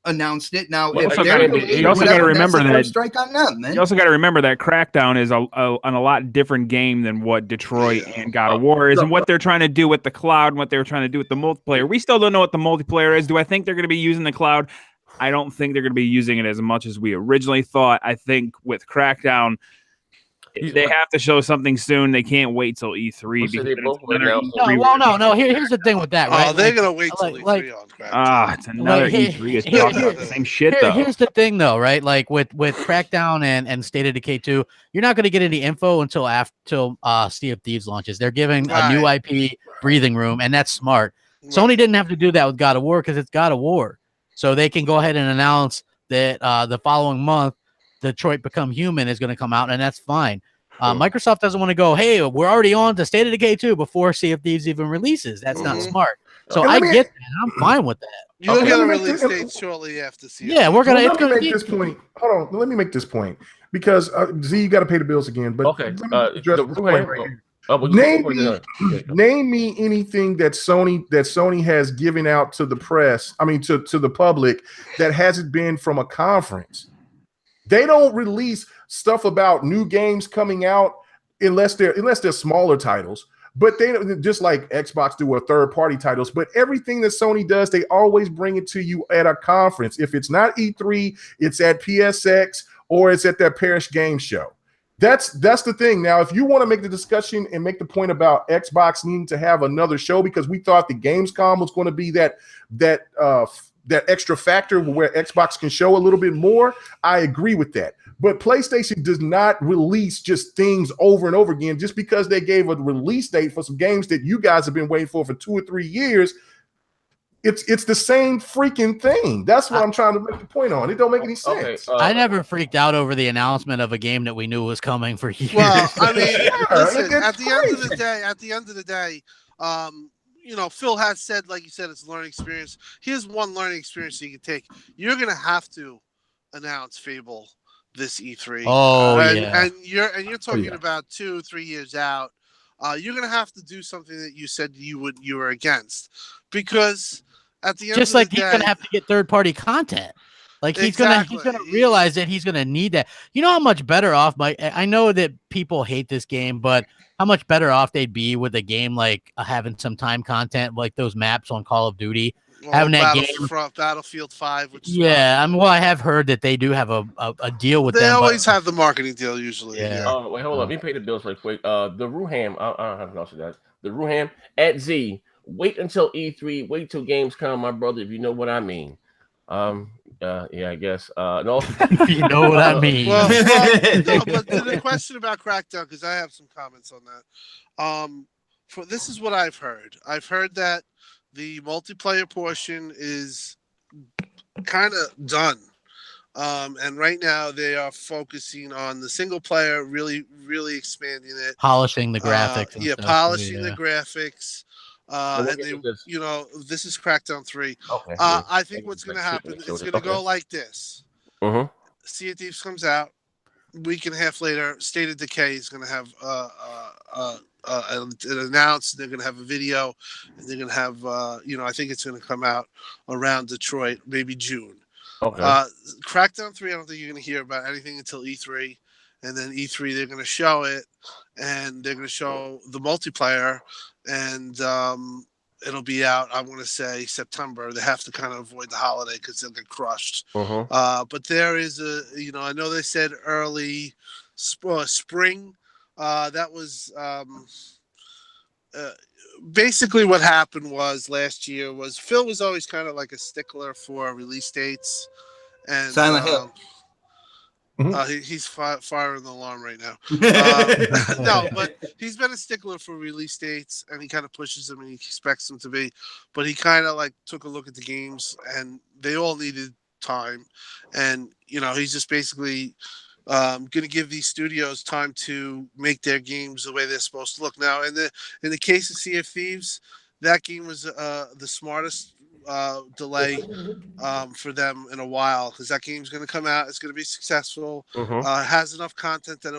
announced it. Now you also got to remember that strike on them, man. You also got to remember that Crackdown is on a lot different game than what Detroit and God of War is, and what they're trying to do with the cloud and what they were trying to do with the multiplayer. We still don't know what the multiplayer is. Do I think they're going to be using the cloud? I don't think they're going to be using it as much as we originally thought. I think with Crackdown, they have to show something soon. They can't wait till E3. No. Here's the thing with that, right? They're going to wait till E3 on Crackdown. It's another E3. It's talking about the same shit, though. Here's the thing, though, right? Like with Crackdown and State of Decay 2, you're not going to get any info until Sea of Thieves launches. They're giving a new IP breathing room, and that's smart. Right. Sony didn't have to do that with God of War because it's God of War. So they can go ahead and announce that the following month, Detroit Become Human is going to come out, and that's fine. Microsoft doesn't want to go, hey, we're already on to State of Decay 2 before Sea of Thieves even releases. That's not smart. So I get that. I'm fine with that. You're going to release date shortly after Sea of Thieves. Yeah, we're going to. Let me make this point. Hold on. Let me make this point. Because, Z, you got to pay the bills again. But name me anything that Sony has given out to the press, to the public, that hasn't been from a conference. They don't release stuff about new games coming out unless they're smaller titles. But they just like Xbox do with third-party titles. But everything that Sony does, they always bring it to you at a conference. If it's not E3, it's at PSX or it's at that Paris Game Show. That's the thing. Now, if you want to make the discussion and make the point about Xbox needing to have another show because we thought the Gamescom was going to be that extra factor where Xbox can show a little bit more, I agree with that. But PlayStation does not release just things over and over again just because they gave a release date for some games that you guys have been waiting for 2 or 3 years. It's the same freaking thing. That's what I'm trying to make the point on. It don't make any sense. I never freaked out over the announcement of a game that we knew was coming for years. Well, listen, at the end of the day, Phil has said, like you said, it's a learning experience. Here's one learning experience you can take. You're going to have to announce Fable this E3. And you're talking about 2-3 years out. You're going to have to do something that you said you were against, because at the end just of like the he's day, going to have to get third-party content. Like he's gonna realize that he's gonna need that. You know how much better off I know that people hate this game, but how much better off they'd be with a game like having some time content, like those maps on Call of Duty. Having that game, Battlefield 5. I have heard that they do have a deal with them. They always have the marketing deal usually. Wait, hold on. Let me pay the bills right quick. The Ruham, I don't have an answer to that. The Ruham at Z. Wait until E3. Wait till games come, my brother. If you know what I mean. I guess. No, you know what I mean. Well, no, but to the question about Crackdown, because I have some comments on that. This is what I've heard. I've heard that the multiplayer portion is kind of done. And right now they are focusing on the single player, really, really expanding it. Polishing the graphics. Polishing the graphics. And this is Crackdown 3. Okay, I think what's going to happen is it's going to go like this. Sea of Thieves comes out. Week and a half later, State of Decay is going to have it announced. They're going to have a video, and they're going to have I think it's going to come out around Detroit, maybe June. Okay. Crackdown 3, I don't think you're going to hear about anything until E3, and then E3 they're going to show it, and they're going to show the multiplayer, and it'll be out, I want to say, September. They have to kind of avoid the holiday because they'll get crushed. But there is I know they said early spring. That was basically what happened was last year was Phil was always kind of like a stickler for release dates. And Silent Hill. He's firing the alarm right now. No, but he's been a stickler for release dates, and he kind of pushes them and he expects them to be. But he kind of like took a look at the games, and they all needed time. And he's just basically going to give these studios time to make their games the way they're supposed to look. Now, in the case of Sea of Thieves, that game was the smartest delay for them in a while, because that game's going to come out. It's going to be successful. Has enough content that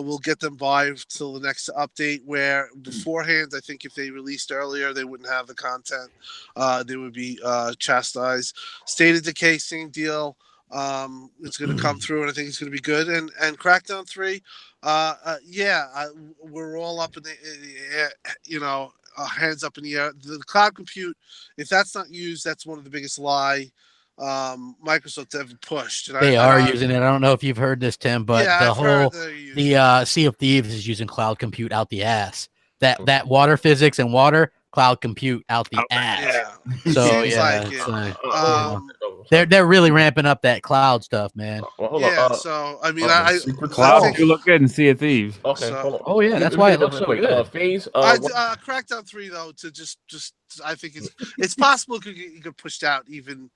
will get them by till the next update. Where beforehand, I think if they released earlier, they wouldn't have the content. They would be chastised. State of Decay, same deal. It's going to come through, and I think it's going to be good. And Crackdown 3, we're all up in the air, hands up in the air. The cloud compute, if that's not used, that's one of the biggest lie Microsoft ever pushed. And they are using it. I don't know if you've heard this, Tim, but the Sea of Thieves is using cloud compute out the ass. That water physics and water cloud compute out the ass. Yeah. So they're really ramping up that cloud stuff, man. So I mean, I cloud you look good in Sea of Thieves. Okay. So, that's why it looks so good. Phase. Crackdown 3 though, to just I think it's possible it could pushed out even.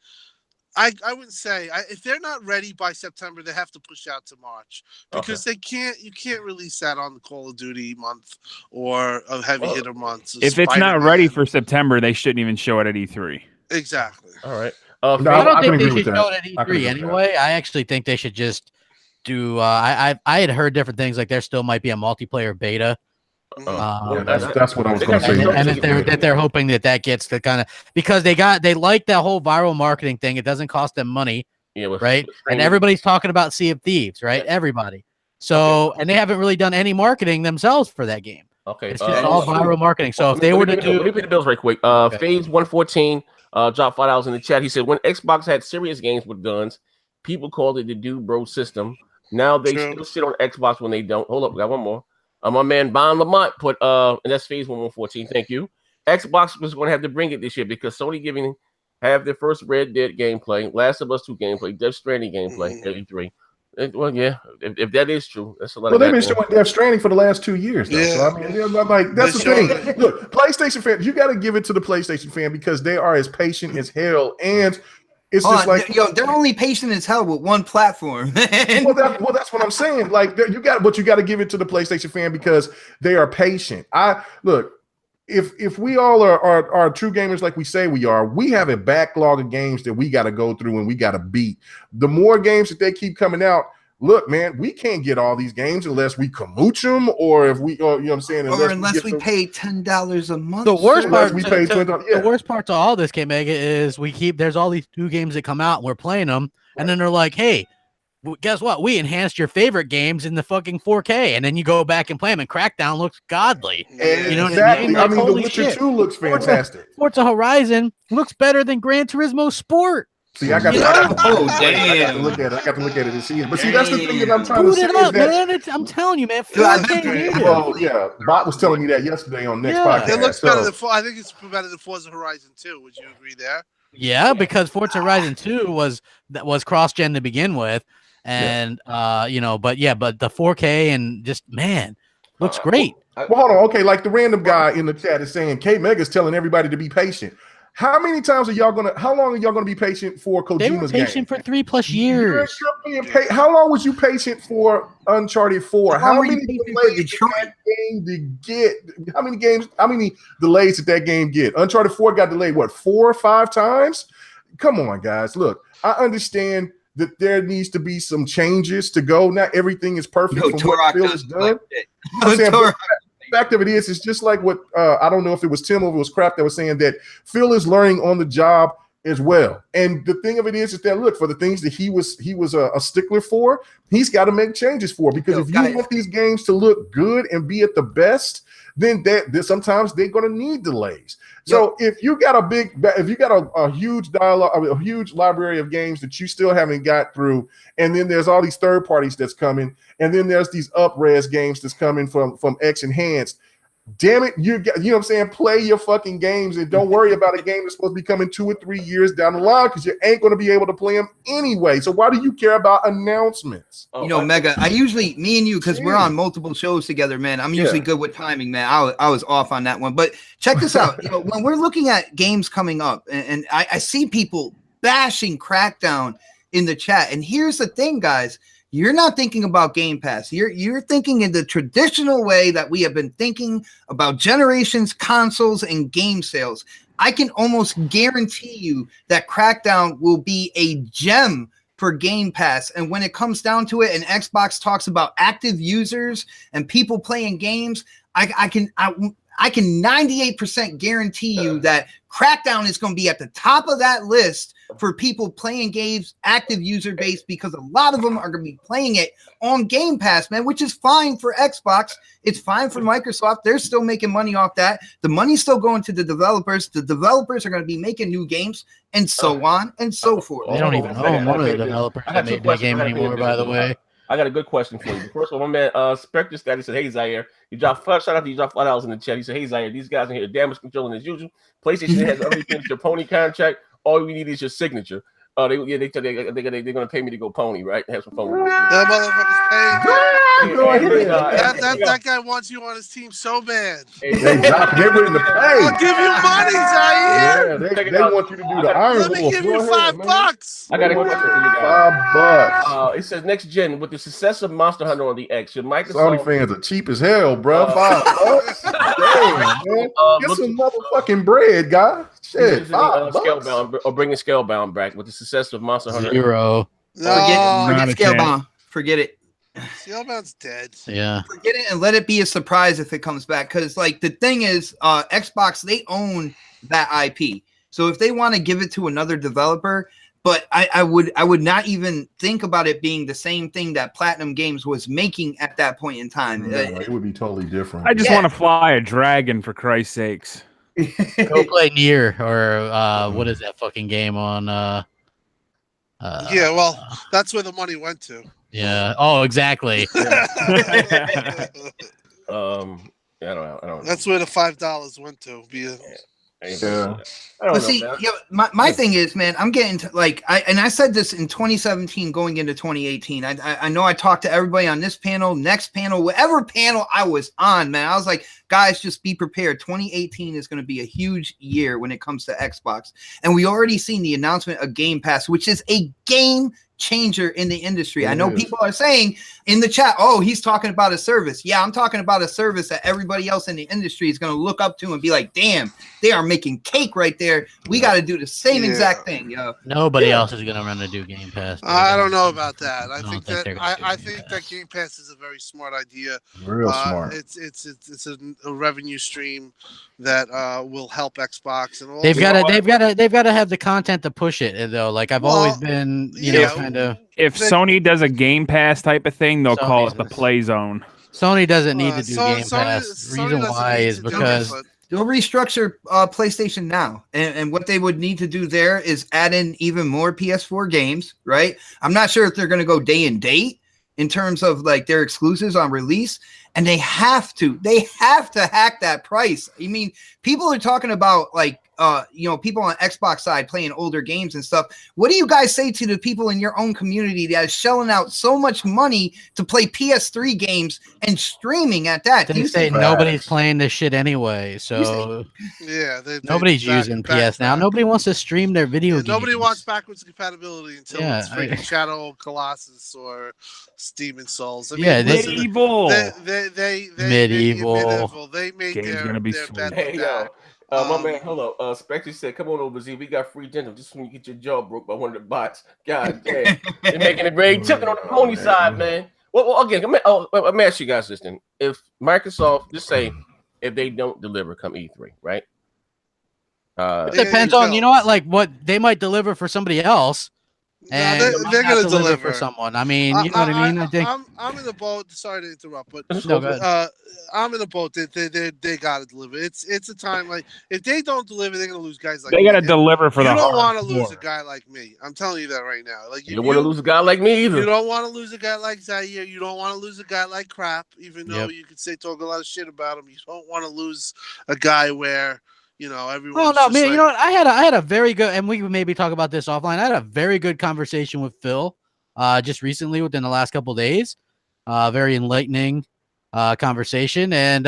I wouldn't say if they're not ready by September, they have to push out to March, because you can't release that on the Call of Duty month or a heavy hitter month. If it's not ready for September, they shouldn't even show it at E3. Exactly. All right. I don't think they should show it at E3 anyway. I actually think they should just do. I had heard different things, like there still might be a multiplayer beta. That's what I was going to say. And that they're hoping that gets the kind of, because they like that whole viral marketing thing. It doesn't cost them money, right? And everybody's talking about Sea of Thieves, right? Everybody. So and they haven't really done any marketing themselves for that game. Okay, it's just all viral marketing. So if they were to do, let me pay the bills right quick. Phase 114 dropped $5 in the chat. He said when Xbox had serious games with guns, people called it the dude bro system. Now they still sit on Xbox when they don't. Hold up, we got one more. My man Bon Lamont put and that's Phase 114. Thank you. Xbox was going to have to bring it this year because Sony have their first Red Dead gameplay, Last of Us 2 gameplay, Death Stranding gameplay, 33. Well, yeah, if that is true, that's a lot. Well, they've been showing Death Stranding for the last 2 years, though. Yeah. So I mean, that's the thing. Look, PlayStation fans, you got to give it to the PlayStation fan because they are as patient as hell, and it's just like they're only patient as hell with one platform. well, that's what I'm saying. Like you got to give it to the PlayStation fan because they are patient. If we all are true gamers like we say we are, we have a backlog of games that we got to go through and we got to beat. The more games that they keep coming out, look, man, we can't get all these games unless we kamooch them, or if we, you know what I'm saying, unless we pay $10 a month. The worst part, the worst part to all this, K-Mega, is there's all these new games that come out and we're playing them, and then they're like, hey, guess what? We enhanced your favorite games in the fucking 4K, and then you go back and play them, and Crackdown looks godly. Exactly. You know what I mean? Like, The Witcher 2 looks fantastic. Forza Horizon looks better than Gran Turismo Sport. See, I got to look at it. I got to look at it and see it. But see, that's the thing that I'm trying to say. Man. I'm telling you, man. Bot was telling me that yesterday on next podcast. It looks better than I think it's better than Forza Horizon 2. Would you agree there? Yeah, because Forza Horizon 2 was cross-gen to begin with, and but the 4K and just looks great. Well, hold on. Okay, like the random guy in the chat is saying, K Mega's telling everybody to be patient. How long are y'all gonna be patient for Kojima's game? They were patient for 3+ years. How long was you patient for Uncharted 4? How many delays did that game get? How many delays did that game get? Uncharted 4 got delayed, 4 or 5 times? Come on, guys. Look, I understand that there needs to be some changes to go. Not everything is perfect from what Phil has done. The fact of it is, it's just like what I don't know if it was Tim or if it was Crap that was saying that Phil is learning on the job as well. And the thing of it is that look, for the things that he was a stickler for, he's got to make changes for, because if you want these games to look good and be at the best, then sometimes they're going to need delays. So if you got a huge dialogue, a huge library of games that you still haven't got through, and then there's all these third parties that's coming, and then there's these up-res games that's coming from X Enhanced. Damn it, you know what I'm saying? Play your fucking games and don't worry about a game that's supposed to be coming 2 or 3 years down the line, because you ain't going to be able to play them anyway. So why do you care about announcements? Mega, me and you, because we're on multiple shows together, man. I'm usually good with timing, man. I was off on that one. But check this out. When we're looking at games coming up, and I see people bashing Crackdown in the chat. And here's the thing, guys. you're not thinking about Game Pass. You're thinking in the traditional way that we have been thinking about generations, consoles, and game sales. I can almost guarantee you that Crackdown will be a gem for Game Pass. And when it comes down to it, and Xbox talks about active users and people playing games, I can 98% guarantee you that Crackdown is going to be at the top of that list for people playing games, active user base, because a lot of them are going to be playing it on Game Pass, man, which is fine for Xbox. It's fine for Microsoft. They're still making money off that. The money's still going to the developers. The developers are going to be making new games, and so on and so forth. They don't even own one of the developers that made that game anymore, by the way. I got a good question for you. First of all, my man Spectre Stat, he said, "Hey Zaire, you dropped shout out to you, dropped $5 in the chat." He said, "Hey Zaire, these guys in here damage controlling as usual. PlayStation has already finished your pony contract. All we need is your signature." They're gonna pay me to go pony, right? Have some fun with it. That motherfucker's paid. That guy wants you on his team so bad. They willing to pay. I'll give you money, Zaire. Yeah, they want you to do the Iron Let me give you $5. I got a question for you guys. $5. It says next gen with the success of Monster Hunter on the X, should Microsoft Sony fans are cheap as hell, bro. $5. Damn, man. Get some motherfucking bread, guy. Shit, Scalebound or bringing Scalebound back with the success of Monster Hunter? Zero. Forget Scalebound. Forget it. Scalebound's dead. Yeah. Forget it and let it be a surprise if it comes back. Because like the thing is, Xbox, they own that IP. So if they want to give it to another developer, but I would not even think about it being the same thing that Platinum Games was making at that point in time. No, it would be totally different. I just want to fly a dragon, for Christ's sakes. Go play Nier or what is that fucking game on? Yeah, well, that's where the money went to. Yeah. Oh, exactly. I don't know. That's where the $5 went to. Yeah. But see, my thing is, man, I'm getting to like I said this in 2017 going into 2018. I know I talked to everybody on this panel, next panel, whatever panel I was on, man. I was like, guys, just be prepared. 2018 is going to be a huge year when it comes to Xbox. And we already seen the announcement of Game Pass, which is a game changer in the industry. I know people are saying in the chat, oh, he's talking about a service. Yeah, I'm talking about a service that everybody else in the industry is going to look up to and be like, damn, they are making cake right there. We got to do the same exact thing, yo. Nobody else is going to run to do Game Pass. I don't know about that. I think that Game Pass is a very smart idea. Real smart. It's a revenue stream that will help Xbox, and they've got to have the content to push it though. Like I've always been, you know, kind of. If Sony does a Game Pass type of thing, they'll call it the Play Zone. Sony doesn't need to do Game Pass. The reason why is because they'll restructure PlayStation Now, and what they would need to do there is add in even more PS4 games, right? I'm not sure if they're going to go day and date in terms of like their exclusives on release, and they have to hack that price. I mean, people are talking about like people on Xbox side playing older games and stuff. What do you guys say to the people in your own community that is shelling out so much money to play PS3 games and streaming at that? They say nobody's playing this shit anyway, so nobody's using PS now. Nobody wants to stream their video games. Nobody wants backwards compatibility until it's freaking Shadow of Colossus or Demon Souls. I mean, Medieval. Medieval. They made their bet back. My man, hold on. Spectre said, "Come on over, Z. We got free dental just when you get your jaw broke by one of the bots." God damn, they're making it very tilting on the pony side, man. Well, again, let me ask you guys this then: if Microsoft, just say, if they don't deliver come E3, right? It depends on what they might deliver for somebody else. And they're going to deliver for someone. I mean, you know what I mean? I think I'm in the boat. Sorry to interrupt, but I'm in the boat. They got to deliver. It's a time like if they don't deliver, they're going to lose guys like they got to deliver for you the. You don't want to lose a guy like me. I'm telling you that right now. Like you don't want to lose a guy like me either. You don't want to lose a guy like Zaire. You don't want to lose a guy like Crap. Even though you could talk a lot of shit about him, you don't want to lose a guy where. Everyone. Oh no, man! Like, you know what? I had a very good, and we can maybe talk about this offline. I had a very good conversation with Phil, just recently within the last couple of days. Very enlightening conversation, and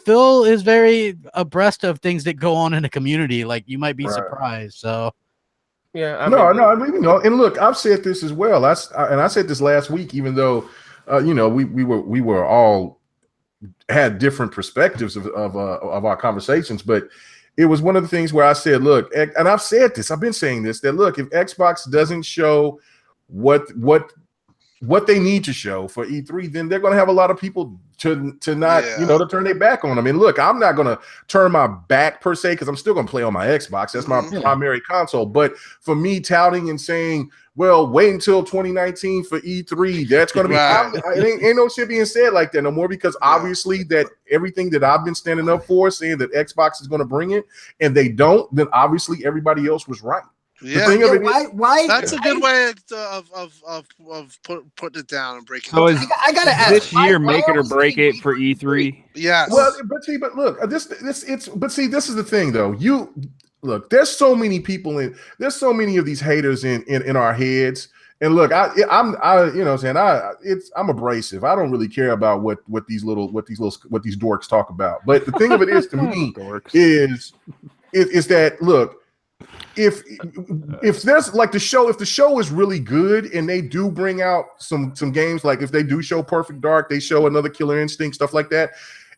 Phil is very abreast of things that go on in the community. Like you might be surprised. So, Yeah. I mean, and look, I've said this as well. I said this last week, even though, we were all had different perspectives of our conversations, but it was one of the things where I said, look, and I've said this, I've been saying this, that look, if Xbox doesn't show what they need to show for E3, then they're going to have a lot of people to not, to turn their back on them. And look, I'm not going to turn my back per se, because I'm still going to play on my Xbox. That's my primary console. But for me touting and saying, well, wait until 2019 for E3, that's going to be, ain't no shit being said like that no more, because obviously that everything that I've been standing up for, saying that Xbox is going to bring it, and they don't, then obviously everybody else was right. Yeah, why? That's a good way of putting it down and breaking. So it down. I gotta ask, this year make it or break it for E3? Yes. Well, but look, this is the thing though. Look, there's so many people there's so many of these haters in our heads. And look, I'm abrasive. I don't really care about what these dorks talk about. But the thing of it is, to me, is that look. If there's like if the show is really good and they do bring out some games, like if they do show Perfect Dark, they show another Killer Instinct, stuff like that,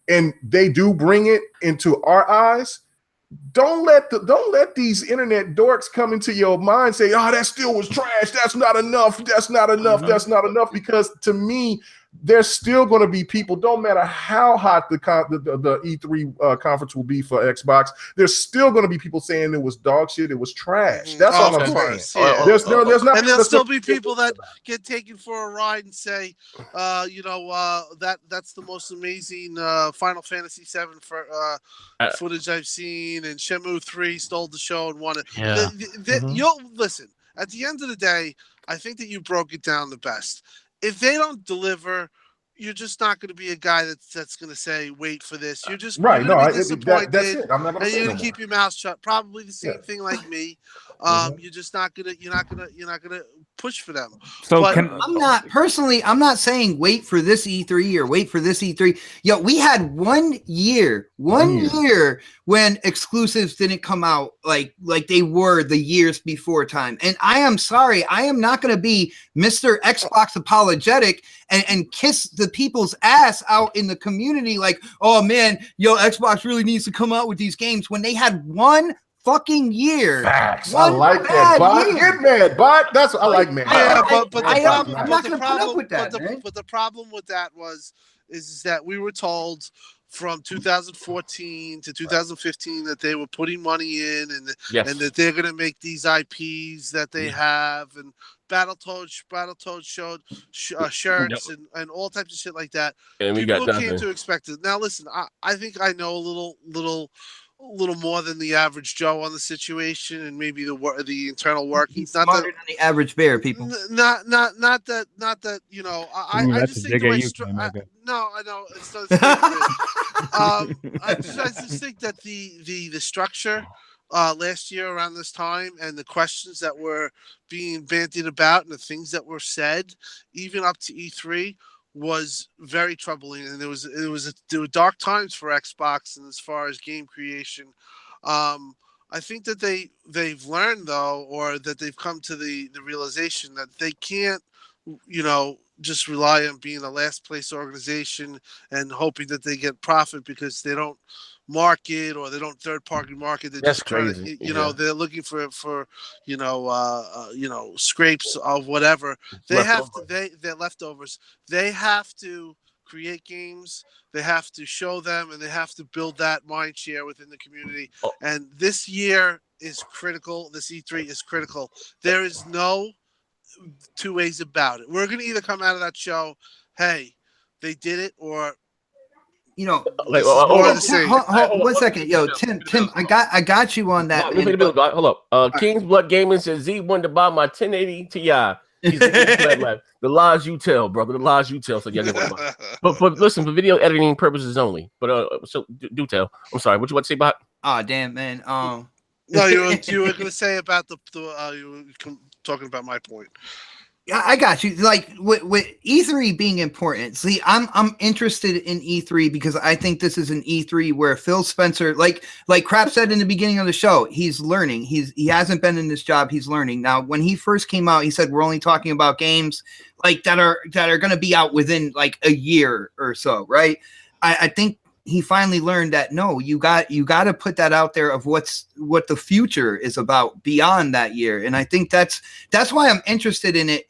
and they do bring it into our eyes, don't let these internet dorks come into your mind, say, oh, that still was trash, that's not enough, that's not enough, because to me, there's still going to be people, don't matter how hot the E3 conference will be for Xbox, there's still going to be people saying it was dog shit, it was trash. That's all I'm saying. Yeah. There's not, and there'll still be people that get taken for a ride and say, that's the most amazing Final Fantasy VII for footage I've seen, and Shenmue 3 stole the show and won it. Yeah. You'll listen. At the end of the day, I think that you broke it down the best. If they don't deliver, you're just not going to be a guy that's going to say, "Wait for this." You're just right. You're No, be disappointed, that's it. I'm not going to. And you're going to keep your mouth shut. Probably the same thing like me. You're just not gonna. You're not gonna push for them. So but, I'm not saying wait for this E3 or wait for this E3. Yo, we had one year when exclusives didn't come out like they were the years before time. And I am sorry, I am not going to be Mr. Xbox apologetic and kiss the people's ass out in the community like, oh man, Xbox really needs to come out with these games when they had one fucking year. Facts. I like that. Bot, get mad. Bot. That's I like man. Yeah, but I'm not going to put up with that. But the problem with that is that we were told from 2014 to 2015 that they were putting money in and that they're going to make these IPs that they have, and Battletoads showed shirts and all types of shit like that. And people came to expect it. Now listen, I think I know a little more than the average Joe on the situation and maybe the internal workings. Not smarter than the average bear, people. Not that I just think the way no, I know it's I just think that the structure last year around this time and the questions that were being bandied about and the things that were said, even up to E3, was very troubling, and there were dark times for Xbox and as far as game creation. I think that they've learned though, or that they've come to the realization that they can't, just rely on being a last place organization and hoping that they get profit because they don't market or they don't third party market. They're That's just crazy. They're looking for scrapes of whatever. They're leftovers. They have to create games. They have to show them, and they have to build that mind share within the community. And this year is critical. This E3 is critical. There is no two ways about it. We're going to either come out of that show, hey, they did it, or one second, Tim, I got you on that. Hold up. King's Blood Gaming says Z wanted to buy my 1080 Ti. The lies you tell, brother. The lies you tell. So but listen, for video editing purposes only. But so do tell. I'm sorry. What you want to say about? Oh damn, man. No, you were going to say about you were talking about my point. I got you. Like with E3 being important. See, I'm interested in E3 because I think this is an E3 where Phil Spencer, like Crap said in the beginning of the show, he's learning. He hasn't been in this job. He's learning. Now, when he first came out, he said we're only talking about games like that are going to be out within like a year or so, right? I think he finally learned that no, you got to put that out there of what the future is about beyond that year. And I think that's why I'm interested in it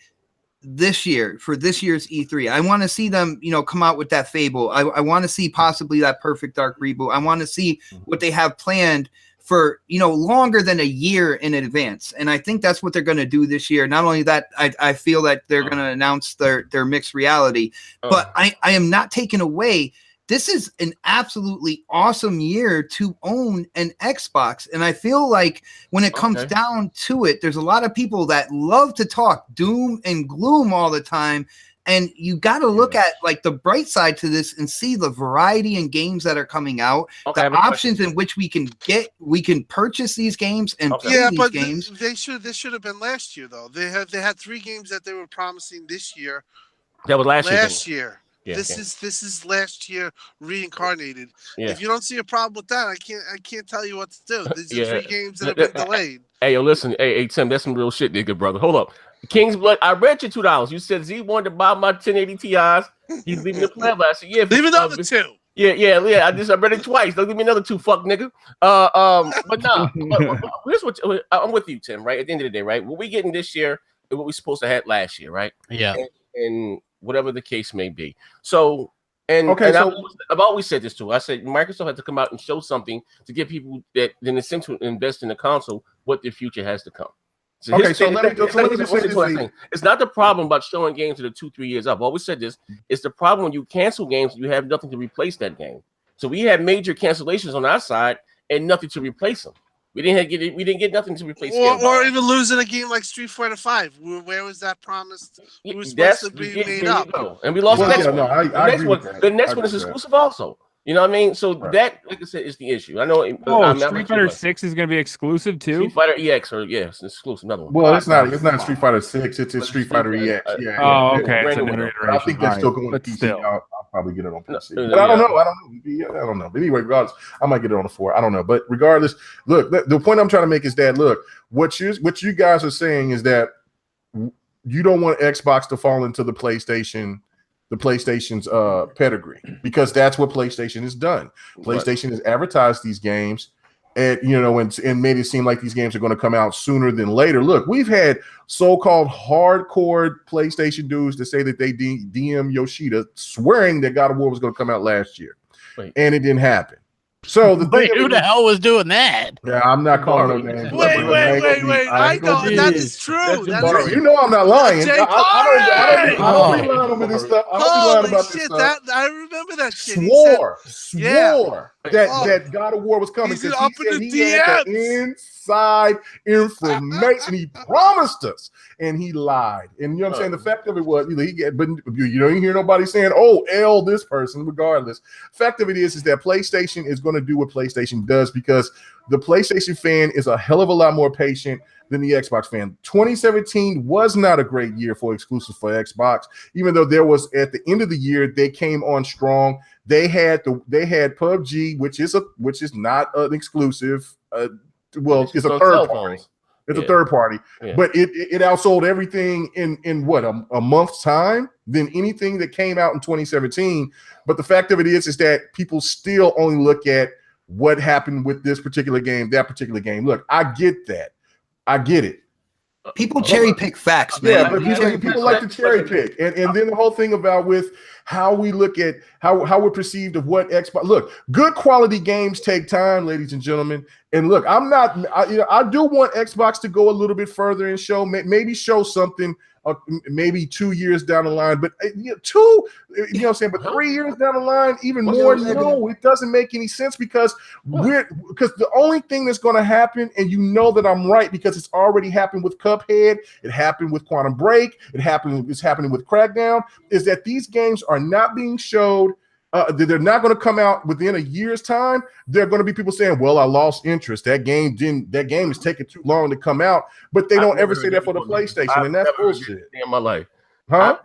this year for this year's E3. I want to see them, come out with that Fable. I want to see possibly that Perfect Dark reboot. I want to see what they have planned for, longer than a year in advance. And I think that's what they're going to do this year. Not only that, I feel that they're going to announce their mixed reality, but I am not taking away. This is an absolutely awesome year to own an Xbox. And I feel like when it comes down to it, there's a lot of people that love to talk doom and gloom all the time. And you got to look at like the bright side to this and see the variety in games that are coming out, the options in which we can purchase these games and play these games. This should have been last year though. They had 3 games that they were promising this year. That was last year. Yeah, this is last year reincarnated. Yeah. If you don't see a problem with that, I can't tell you what to do. These are 3 games that have been delayed. Hey, yo, listen, hey Tim, that's some real shit, there, good brother. Hold up, King's Blood. I read your $2. You said Z wanted to buy my 1080 Ti's. He's leaving the plan. I said, yeah, leave another 2. Yeah. I read it twice. Don't give me another 2, fuck nigga. But nah. Here's what I'm with you, Tim. Right at the end of the day, right? What we getting this year is what we supposed to have last year, right? Yeah. And whatever the case may be. So, I've always said this too. I said Microsoft had to come out and show something to get people that then attempt to invest in the console what their future has to come. So let me just say this thing. It's not the problem about showing games that are 2-3 years up. I've always said this. It's the problem when you cancel games and you have nothing to replace that game. So we had major cancellations on our side and nothing to replace them. We didn't get nothing to replace. Or even losing a game like Street Fighter V. Where was that promised? It was supposed to be made up. And we lost the next one. I agree with that. The next one is exclusive also. You know what I mean? So that, like I said, is the issue. I know. Street Fighter 6 is going to be exclusive too. Street Fighter EX, it's exclusive. Another one. Well, it's not Street Fighter 6. It's a Street Fighter EX. Oh, okay. I think that's still going to PC. I'll probably get it on PC. But I don't know. I don't know. But anyway, regardless, I might get it on the 4. I don't know. But regardless, look, the point I'm trying to make is that look, what you guys are saying is that you don't want Xbox to fall into the PlayStation's pedigree, because that's what PlayStation has done. PlayStation has advertised these games and made it seem like these games are going to come out sooner than later. Look, we've had so-called hardcore PlayStation dudes that say that they DM Yoshida swearing that God of War was going to come out last year, and it didn't happen. So who the hell was doing that? Yeah, I'm not calling no names. Wait! I know that is true. You know I'm not lying. I don't be lying about this stuff. I don't be lying about this stuff. I remember that shit. Swore that God of War was coming because he had the inside information. He promised us, and he lied. And you know what I'm saying? The fact of it was, but you don't hear nobody saying, "Oh, L this person." Regardless, fact of it is that PlayStation is going to do what PlayStation does, because the PlayStation fan is a hell of a lot more patient than the Xbox fan. 2017 was not a great year for exclusive for Xbox, even though there was, at the end of the year, they came on strong. They had PUBG, which is not an exclusive. It's a third party. It's a third party, but it outsold everything in what, a month's time than anything that came out in 2017. But the fact of it is that people still only look at what happened with this particular game, that particular game. Look, I get that. I get it. People cherry pick facts, man. Yeah, but people like to cherry pick. And then the whole thing about with how we look at how we're perceived of what Xbox. Look, good quality games take time, ladies and gentlemen. And look, I do want Xbox to go a little bit further and show something. Maybe 2 years down the line, but 2, but 3 years down the line, even more. No, it doesn't make any sense, because the only thing that's going to happen, and you know that I'm right, because it's already happened with Cuphead, it happened with Quantum Break, it's happening with Crackdown, is that these games are not being showed They're not going to come out within a year's time. There are going to be people saying, "Well, I lost interest. That game is taking too long to come out." But they don't ever say that for the PlayStation, and that's bullshit. In my life, huh?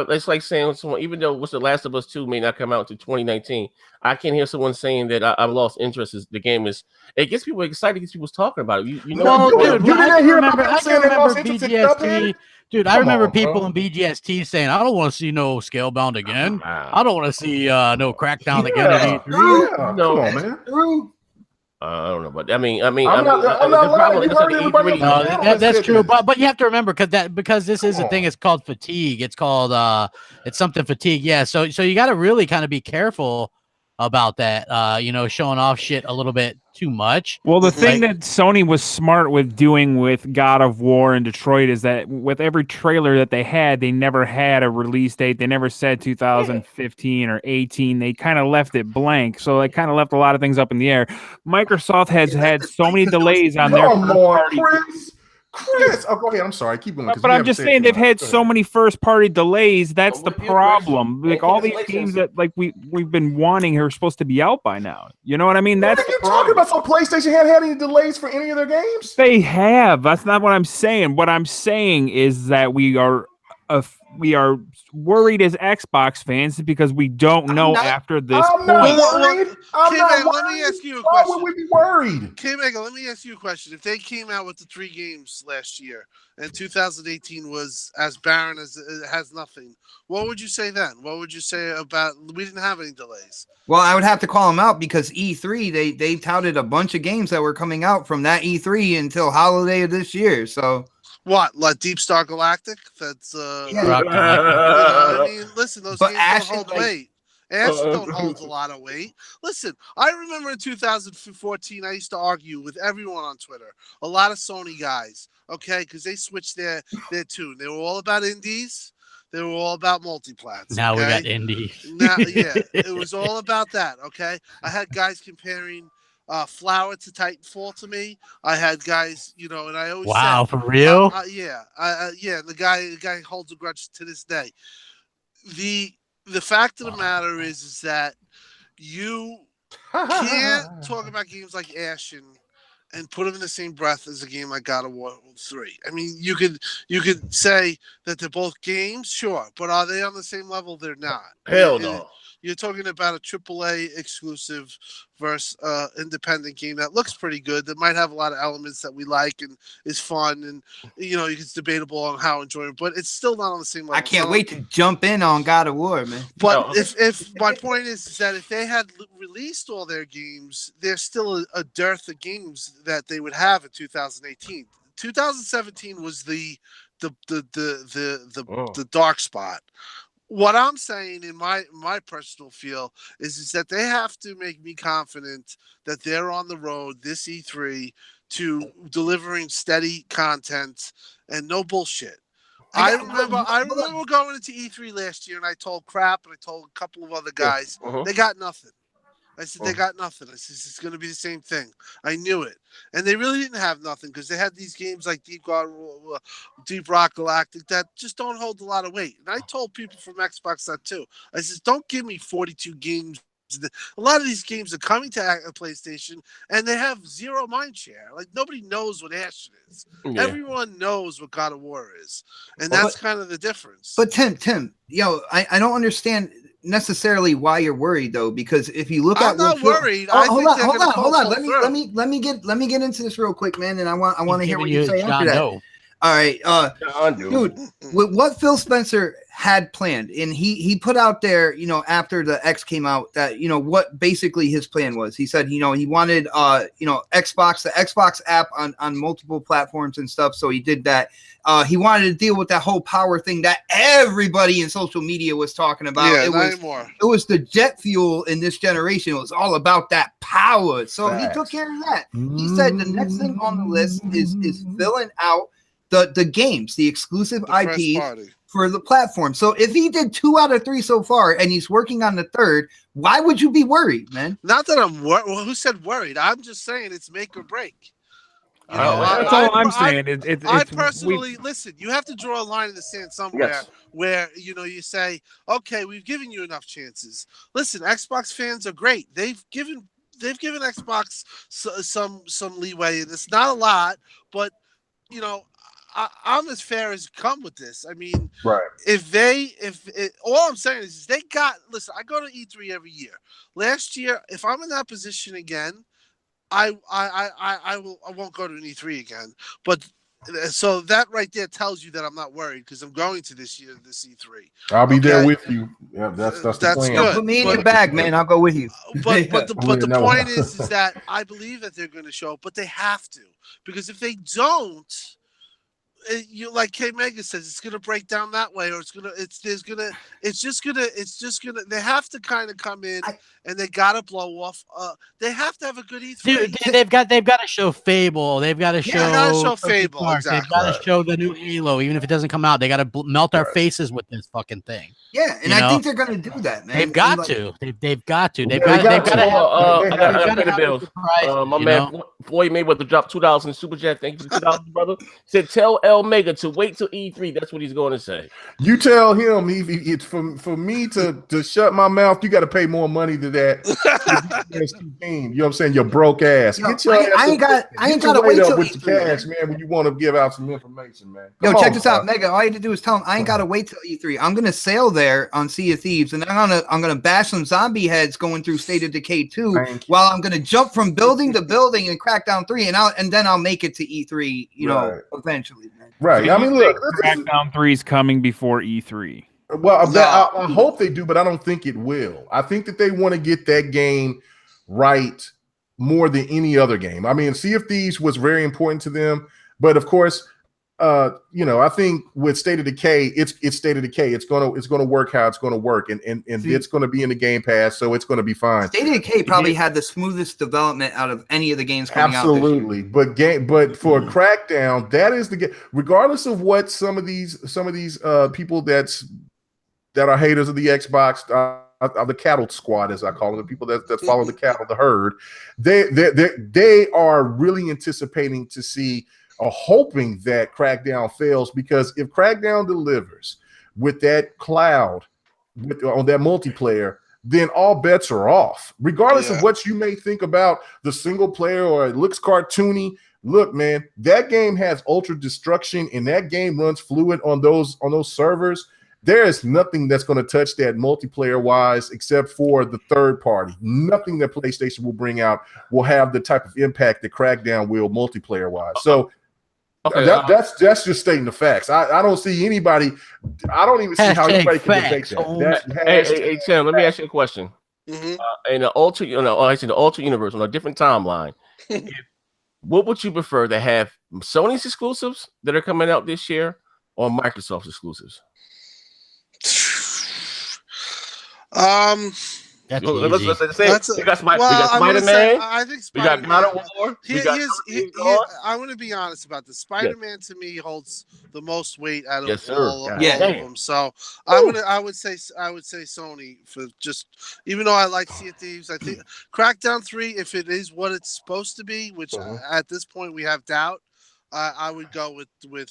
It's like saying someone, even though what's The Last of Us 2 may not come out to 2019, I can't hear someone saying that I've lost interest. The game is. It gets people excited. It gets people talking about it. You know, dude, I remember BGST. Dude, I remember people in BGST saying, "I don't want to see no Scalebound again. I don't want to see no Crackdown again at E3." No, come on, man. I don't know, but I mean, that's true. But you have to remember because this is a thing. It's called fatigue. It's called it's something fatigue. Yeah. So you got to really kind of be careful about that. Showing off shit a little bit too much. Well, the thing that Sony was smart with doing with God of War and Detroit is that with every trailer that they had, they never had a release date. They never said 2015 or 18. They kind of left it blank. So they kind of left a lot of things up in the air. Microsoft has had so many delays on their first-party. Chris, go ahead. I'm sorry. Keep going. But I'm just saying they've had so many first-party delays. That's the problem. Like all these games that we've been wanting are supposed to be out by now. You know what I mean? That's the problem. Talking about some PlayStation hadn't had any delays for any of their games. They have. That's not what I'm saying. What I'm saying is that we are worried as Xbox fans because we don't know after this point. Let me ask you a question. Why would we be worried? K-Mega, let me ask you a question. If they came out with the 3 games last year and 2018 was as barren as it has nothing, what would you say then? What would you say about we didn't have any delays? Well, I would have to call them out because E3, they touted a bunch of games that were coming out from that E3 until holiday of this year. So what, like Deep Star Galactic? That's I mean, listen, those games don't hold weight. Ash don't hold a lot of weight. Listen, I remember in 2014, I used to argue with everyone on Twitter, a lot of Sony guys, okay, because they switched their tune. They were all about indies. They were all about multiplats. Now we got indie. Now, yeah, it was all about that. Okay, I had guys comparing Flower to Titanfall to me. I had guys, and I always said, for real? Yeah. The guy holds a grudge to this day. The fact of the matter is that you can't talk about games like Ashen and put them in the same breath as a game like God of War 3. I mean, you could say that they're both games, sure, but are they on the same level? They're not. Hell no. You're talking about a AAA exclusive versus independent game that looks pretty good, that might have a lot of elements that we like and is fun, and it's debatable on how enjoyable, but it's still not on the same level. I can't wait to jump in on God of War, man. But if my point is that if they had released all their games, there's still a dearth of games that they would have in 2018. 2017 was the dark spot. What I'm saying in my personal feel is that they have to make me confident that they're on the road this E3 to delivering steady content and no bullshit. I remember going into E3 last year and I told Crap and I told a couple of other guys, they got nothing. I said, they got nothing. I said, it's going to be the same thing. I knew it. And they really didn't have nothing because they had these games like Deep Rock Galactic that just don't hold a lot of weight. And I told people from Xbox that too. I said, don't give me 42 games. A lot of these games are coming to PlayStation and they have zero mind share. Like nobody knows what Ashen is. Yeah. Everyone knows what God of War is. And that's kind of the difference. But Tim, I don't understand necessarily why you're worried though, because if you look I'm not worried. Hold on. Let me get into this real quick, man, and I want to hear what you say after that. All right, dude, with what Phil Spencer had planned, and he put out there, after the X came out, that what basically his plan was. He said, he wanted the Xbox app on multiple platforms and stuff. So he did that. He wanted to deal with that whole power thing that everybody in social media was talking about. Yeah, it was the jet fuel in this generation. It was all about that power. So he took care of that. He said the next thing on the list is filling out the games, the exclusive IPs for the platform. So if he did 2 out of 3 so far and he's working on the 3rd, why would you be worried, man? Not that I'm worried. Well, who said worried? I'm just saying it's make or break. That's all I'm saying. I personally listen. You have to draw a line in the sand somewhere where you say, okay, we've given you enough chances. Listen, Xbox fans are great. They've given Xbox some leeway, and it's not a lot, but I'm as fair as come with this. I mean, right. All I'm saying is they got. Listen, I go to E3 every year. Last year, if I'm in that position again, I won't go to an E3 again. But so that right there tells you that I'm not worried because I'm going to this E3. I'll be there with you. Yeah, that's the plan. Good. Put me in your bag, man. I'll go with you. But the point is that I believe that they're going to show up, but they have to, because if they don't, like K Mega says, it's gonna break down that way, or they have to kind of come in and they gotta blow off. They have to have a good E3. Dude, they've got to show Fable. They've got to show Fable. Exactly. They've got to show the new Halo, even if it doesn't come out. They got to melt our faces with this fucking thing. Yeah, and I think they're gonna do that, man. They've got to. They've got to. They've got to pay the bills. My man Floyd Mayweather dropped $2 in Super Chat. Thank you for the $2, brother. Said tell L Mega to wait till E3. That's what he's going to say. You tell him it's for me to shut my mouth. You got to pay more money to that. You know what I'm saying? Your broke ass. I ain't got to wait till with the cash, man. When you want to give out some information, man. Check this out, Mega. All you have to do is tell him I ain't got to wait till E3. I'm gonna sail there on Sea of Thieves, and I'm gonna bash some zombie heads going through State of Decay 2, while I'm gonna jump from building to building in Crackdown 3, and then I'll make it to E3. Eventually, man. Right. I mean, look, Crackdown 3 is coming before E3. Well, I hope they do, but I don't think it will. I think that they want to get that game right more than any other game. I mean, Sea of Thieves was very important to them, but of course, I think with State of Decay, it's State of Decay. It's gonna work how it's gonna work, and it's gonna be in the Game Pass, so it's gonna be fine. State of Decay probably had the smoothest development out of any of the games coming out. Absolutely, but for Crackdown, that is the game. Regardless of what some of these people that are haters of the Xbox, the cattle squad, as I call them, the people that follow the cattle, the herd, they are really anticipating to see. Are hoping that Crackdown fails, because if Crackdown delivers with that cloud on that multiplayer, then all bets are off. Regardless of what you may think about the single player or it looks cartoony, look, man, that game has ultra destruction and that game runs fluid on those servers. There is nothing that's going to touch that multiplayer wise except for the third party. Nothing that PlayStation will bring out will have the type of impact that Crackdown will multiplayer wise. So that's just stating the facts. I don't see anybody. I don't even see how anybody can debate that. Hey, Tim, let me ask you a question. In the Ultra universe on a different timeline, what would you prefer to have? Sony's exclusives that are coming out this year, or Microsoft's exclusives? That's let's say we got Spider-Man. I think Spider-Man. We got God of War. I'm going to be honest about this. Spider-Man to me holds the most weight out of all of them. So I would say Sony, for just, even though I like Sea of Thieves, I think Crackdown 3, if it is what it's supposed to be, which at this point we have doubt, I would go with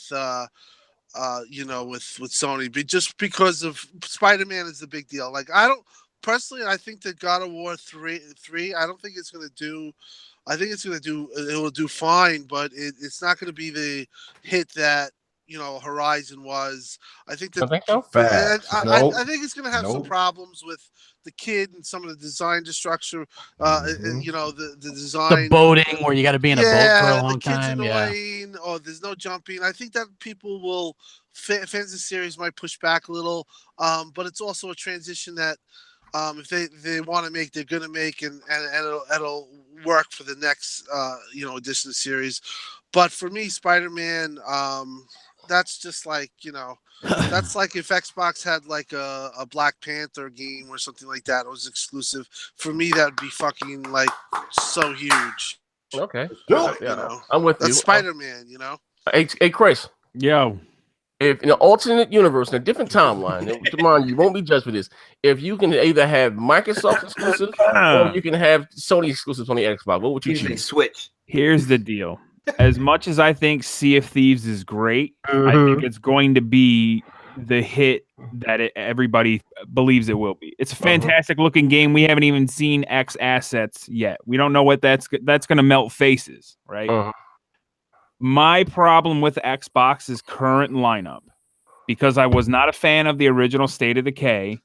Sony, just because of Spider-Man is the big deal. Like, personally, I think that God of War 3, I don't think it's going to do. I think it will do fine, but it's not going to be the hit that Horizon was. I think that. I think so. I think it's going to have some problems with the kid and some of the design structure. The design, the boating where you got to be in a boat for a long time. Annoying, or there's no jumping. I think that people will. Fans of the series might push back a little, but it's also a transition that. If they want to make, they're going to make, and it'll work for the next edition of the series. But for me, Spider-Man, that's just like that's like if Xbox had like a Black Panther game or something like that. It was exclusive. For me, that would be fucking like so huge. Okay, I'm with you. That's Spider-Man. Hey, Chris. Yo. If in an alternate universe, in a different timeline, come on, you won't be judged for this. If you can either have Microsoft exclusives or you can have Sony exclusives on the Xbox, what would you choose? Switch. Here's the deal. as much as I think Sea of Thieves is great, I think it's going to be the hit that everybody believes it will be. It's a fantastic looking game. We haven't even seen X assets yet. We don't know what that's going to melt faces, right? My problem with Xbox's current lineup, because I was not a fan of the original State of Decay,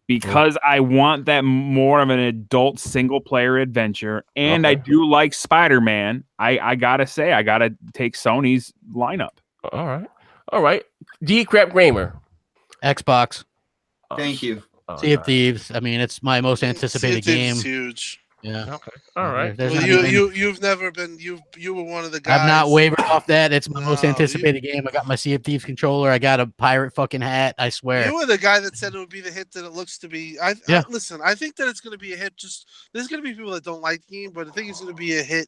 because I want that more of an adult single player adventure, and I do like Spider-Man, I gotta say, I gotta take Sony's lineup. All right. D Crap Gamer. Xbox. Thank you. Sea of Thieves. I mean, it's my most anticipated game. It's huge. Yeah. Okay. All right. Well, you've never been. You were one of the guys. I've not wavered off that. It's my most anticipated game. I got my Sea of Thieves controller. I got a pirate fucking hat. I swear. You were the guy that said it would be the hit that it looks to be. Listen, I think that it's going to be a hit. Just there's going to be people that don't like the game, but I think it's going to be a hit.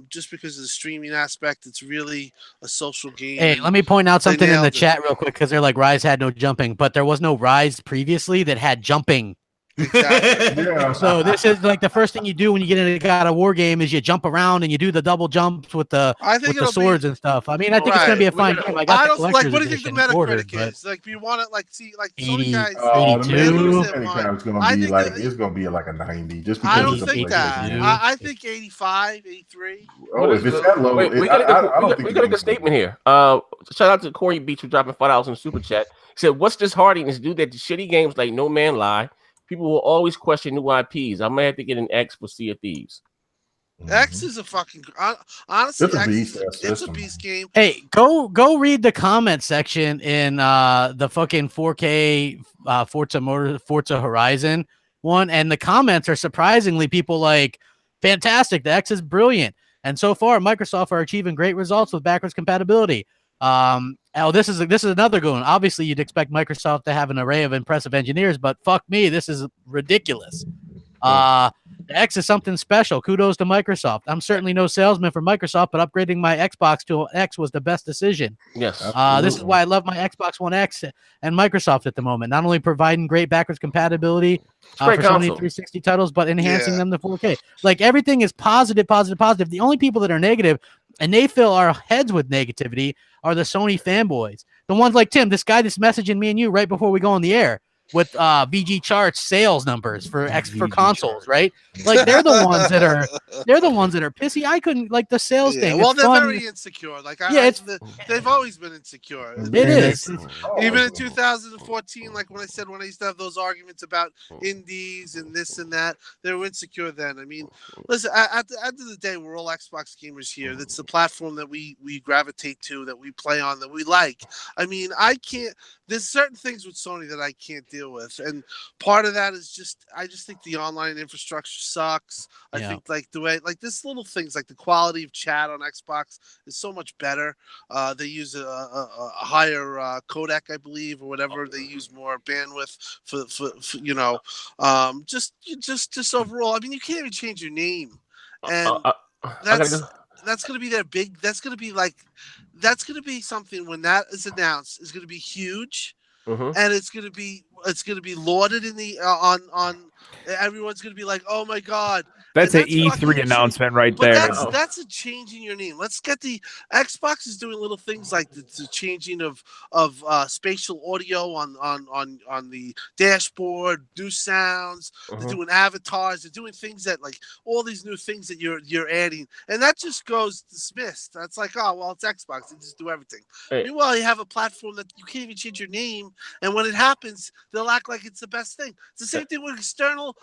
Just because of the streaming aspect. It's really a social game. Hey, let me point out something in the chat real quick because they're like Rise had no jumping, but there was no Rise previously that had jumping. Exactly. So this is like the first thing you do when you get in a God of War game is you jump around and you do the double jumps with the swords and stuff. I mean, I think it's gonna be a fine game. I got the collector's what do you think the ordered, Metacritic is? Like, do you want it like 80, guys? 82. It's gonna be like a 90. Just because I don't think that. I think 85, 83. Oh, if it's that low, we got a good statement here. Shout out to Corey Beach for dropping $5 in the super chat. He said, "What's disheartening is due that the shitty games like No Man Lie. People will always question new IPs. I might have to get an X for Sea of Thieves." X is a fucking honestly. It's a beast game. Hey, go read the comment section in the fucking 4K Forza Horizon one, and the comments are surprisingly people like, fantastic. The X is brilliant, and so far Microsoft are achieving great results with backwards compatibility. This is another good one. Obviously, you'd expect Microsoft to have an array of impressive engineers, but fuck me, this is ridiculous. The X is something special. Kudos to Microsoft. I'm certainly no salesman for Microsoft, but upgrading my Xbox to an X was the best decision. Yes. This is why I love my Xbox One X and Microsoft at the moment. Not only providing great backwards compatibility for Sony 360 titles, but enhancing them to 4K. Like, everything is positive. The only people that are negative, and they fill our heads with negativity, are the Sony fanboys. The ones like Tim, this guy that's messaging me and you right before we go on the air with VG charts sales numbers for consoles, right? Like, they're the ones that are pissy. I couldn't like the sales thing. Well, they're very insecure. Like, they've always been insecure. It is. Even in 2014, like when I used to have those arguments about indies and this and that, they were insecure then. I mean, listen, at the end of the day, we're all Xbox gamers here. That's the platform that we gravitate to, that we play on, that we like. I mean, there's certain things with Sony that I can't deal with, and part of that is I just think the online infrastructure sucks. I think like the way, like, this little things like the quality of chat on Xbox is so much better. They use a higher codec, I believe, or whatever. They use more bandwidth for just overall. I mean, you can't even change your name, and that's going to be their big. That's going to be something when that is announced is going to be huge, and it's going to be lauded in the on. Everyone's going to be like, "Oh my god." That's an E3 announcement right there. That's a change in your name. Let's get the Xbox is doing little things like the changing of spatial audio on the dashboard, new sounds. They're doing avatars. They're doing things that, like, all these new things that you're adding, and that just goes dismissed. That's like, oh well, it's Xbox. They just do everything. Hey. Meanwhile, you have a platform that you can't even change your name, and when it happens, they'll act like it's the best thing. It's the same thing with external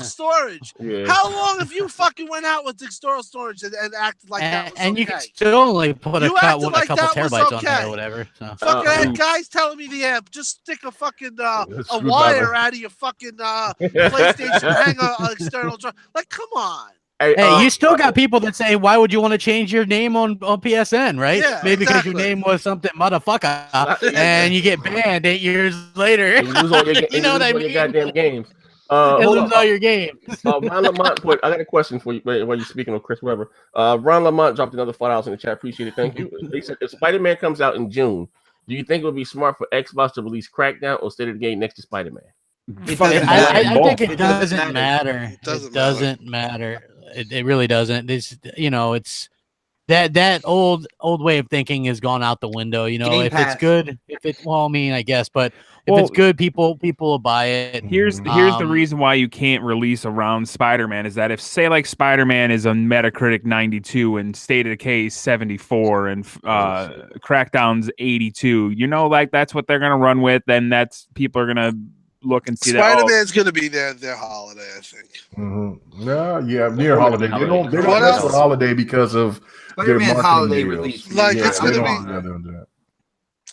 storage. Yeah. How long have you fucking went out with external storage and acted like that was okay? And you can still only put a couple terabytes on there or whatever. So. Fucking had guys telling me, just stick a fucking a wire out of your fucking PlayStation, hang an external drive. Like, come on. Hey, you still got people that say, why would you want to change your name on PSN, right? Yeah, maybe because your name was something motherfucker, and you get banned 8 years later. You lose all your, you know what I mean? your goddamn games. Lose all your games. Ron Lamont I got a question for you while you're speaking of Chris Webber. Ron Lamont dropped another $5 in the chat. Appreciate it. Thank you. He said, if Spider-Man comes out in June, do you think it would be smart for Xbox to release Crackdown or State of the Game next to Spider-Man? I think it doesn't matter. It doesn't matter. It really doesn't. It's that old way of thinking has gone out the window. You know, Game if Pass. it's good, I mean, I guess, but if it's good, people will buy it. Here's the reason why you can't release around Spider-Man is that if, say, like Spider-Man is a Metacritic 92 and State of Decay 74 and Crackdown's 82, you know, like that's what they're gonna run with, then that's people are gonna look and see Spider-Man's gonna be their holiday, I think. No, yeah, near holiday. They don't mess with holiday because of Spider-Man's holiday release. Like yeah, it's gonna be.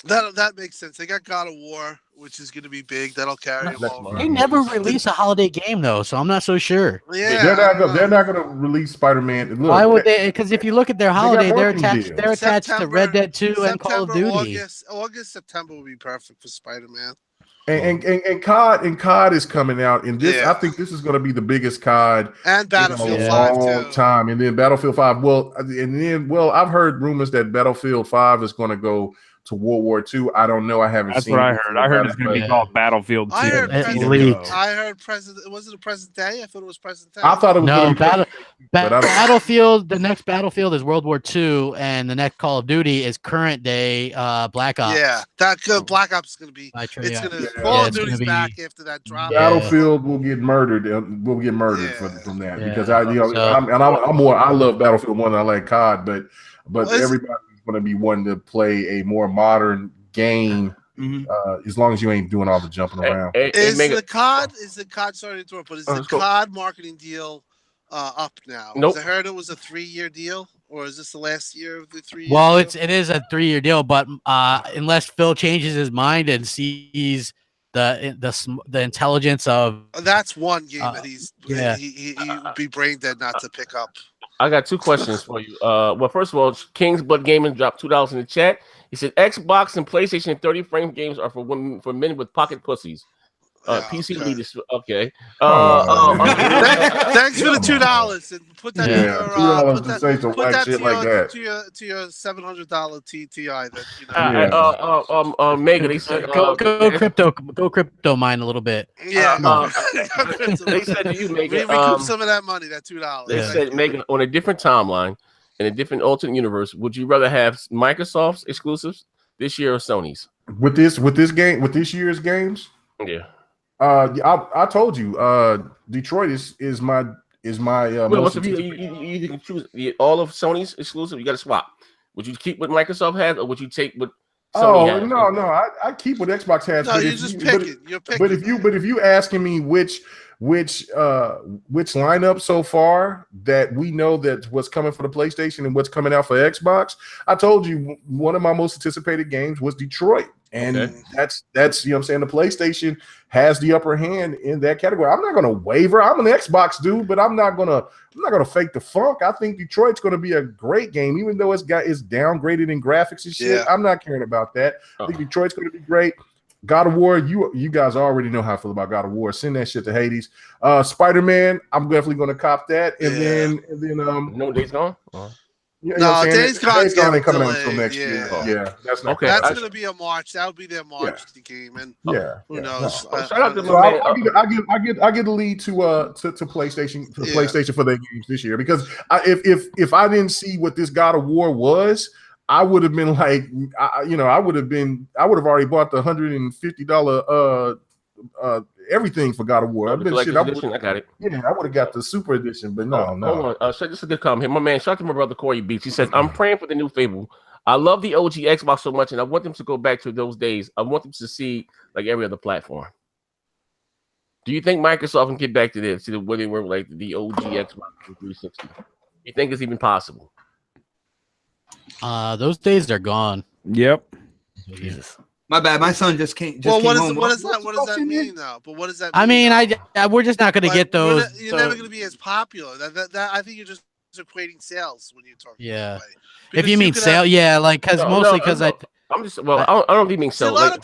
That makes sense. They got God of War, which is going to be big. That'll carry them over. They never release a holiday game though, so I'm not so sure. Yeah, they're not going to release Spider-Man. Look, why would they? Because if you look at their holiday, they're attached September, to Red Dead 2 and Call of Duty. August, September will be perfect for Spider-Man. And COD is coming out, and this I think this is going to be the biggest COD and Battlefield in a 5 long time. And then Battlefield 5. Well, I've heard rumors that Battlefield 5 is going to go to World War II. I don't know. I haven't seen. That's what I heard. I heard it's going to be called Battlefield 2. I heard President. Was it a President Day? I thought it was President Day. I thought it was Battlefield. The next Battlefield is World War II, and the next Call of Duty is current day Black Ops. Yeah, that Black Ops is going to be. Call of Duty's back after that drop. Battlefield will get murdered. Will get murdered from that because I love Battlefield more than I like COD, but everybody's going to be wanting to play a more modern game. As long as you ain't doing all the jumping around. Is the COD sorry to interrupt, but is the COD marketing deal up now? Nope. I heard it was a 3-year deal, or is this the last year of the 3 years? Well, it is a 3-year deal, but unless Phil changes his mind and sees the intelligence of that's one game that he would be brain dead not to pick up. I got 2 questions for you. Well, first of all, King's Blood Gaming dropped $2 in the chat. He said Xbox and PlayStation 30 frame games are for men with pocket pussies. PC leaders. Okay. Thanks for the $2 and put that in your to your $700 TTI. That Megan, they said go crypto mine a little bit. Yeah. They said to you, Megan, recoup some of that money, that $2. They said, Megan, on a different timeline, in a different alternate universe, would you rather have Microsoft's exclusives this year or Sony's? With this year's games? Yeah. I told you, Detroit is my. Well, if you can choose all of Sony's exclusive, you got to swap. Would you keep what Microsoft has, or would you take what Sony has? No, I keep what Xbox has. No, you're just picking. You're picking. But if you asking me which lineup so far that we know that what's coming for the PlayStation and what's coming out for Xbox, I told you one of my most anticipated games was Detroit. And that's you know what I'm saying, the PlayStation has the upper hand in that category. I'm not gonna waver. I'm an Xbox dude, but I'm not gonna fake the funk. I think Detroit's gonna be a great game, even though it's downgraded in graphics and shit. Yeah. I'm not caring about that. I think Detroit's gonna be great. God of War, you guys already know how I feel about God of War. Send that shit to Hades. Spider-Man, I'm definitely gonna cop that. And then No Days Gone? Days Gone ain't coming out until next year. Yeah, that's not okay. That's going to be a March. That would be their March game, and who knows? No. Shout out to I give the lead to PlayStation PlayStation for their games this year because if I didn't see what this God of War was, I would have been like, I would have already bought the $150 everything for God of War. I got it. Yeah, I would have got the super edition, but no. Hold on. So this is a good comment here. My man, shout out to my brother Corey Beach. He says, I'm praying for the new Fable. I love the OG Xbox so much, and I want them to go back to those days. I want them to see like every other platform. Do you think Microsoft can get back to this, to where they were like the OG Xbox 360? You think it's even possible? Those days are gone. Yep. Jesus. My bad. My son just came. What does that mean, though? But what does that mean? I mean, we're just not going to get those. You're never going to be as popular. That I think you're just equating sales when you talk. Yeah. If you mean sale, because I'm just I don't even mean sell. A lot of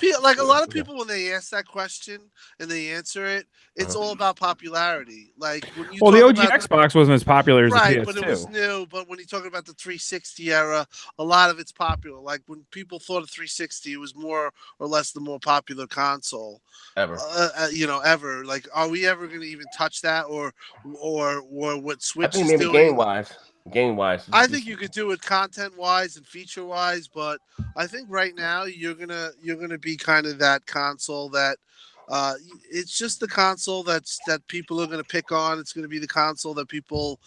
people when they ask that question and they answer it, it's all about popularity. Like when you the OG Xbox wasn't as popular as the PS2. But it was new. But when you're talking about the 360 era, a lot of it's popular. Like when people thought of 360, it was more or less the more popular console ever. Ever. Like, are we ever going to even touch that, or what Switch I think is maybe doing? game wise. game wise. I think you could do it content wise and feature wise, but I think right now you're gonna be kind of that console that it's just the console that people are gonna pick on. It's gonna be the console that people,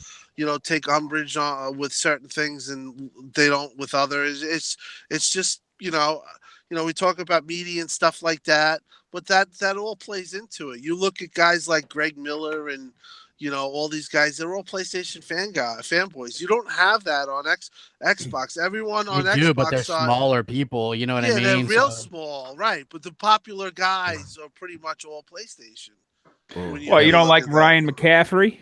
take umbrage on with certain things and they don't with others. It's just we talk about media and stuff like that, but that all plays into it. You look at guys like Greg Miller and all these guys, they're all PlayStation fanboys. You don't have that on Xbox. Everyone on Xbox, do, but they're smaller people. You know what I mean? Yeah, they're real small, right? But the popular guys are pretty much all PlayStation. Well, you don't like Ryan McCaffrey?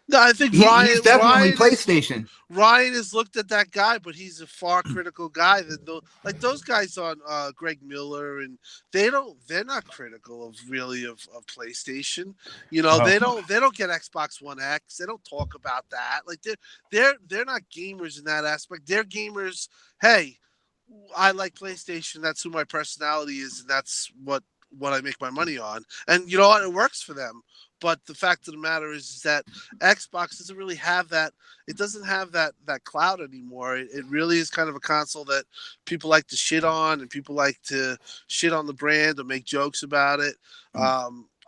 No, I think he's definitely Ryan PlayStation. Ryan has looked at that guy, but he's a far critical guy. Like those guys on Greg Miller, and they're not critical of PlayStation. They don't get Xbox One X. They don't talk about that. Like they're not gamers in that aspect. They're gamers. Hey, I like PlayStation. That's who my personality is, and that's what I make my money on. And you know what? It works for them. But the fact of the matter is that Xbox doesn't really have that. It doesn't have that clout anymore. It really is kind of a console that people like to shit on, and people like to shit on the brand or make jokes about it.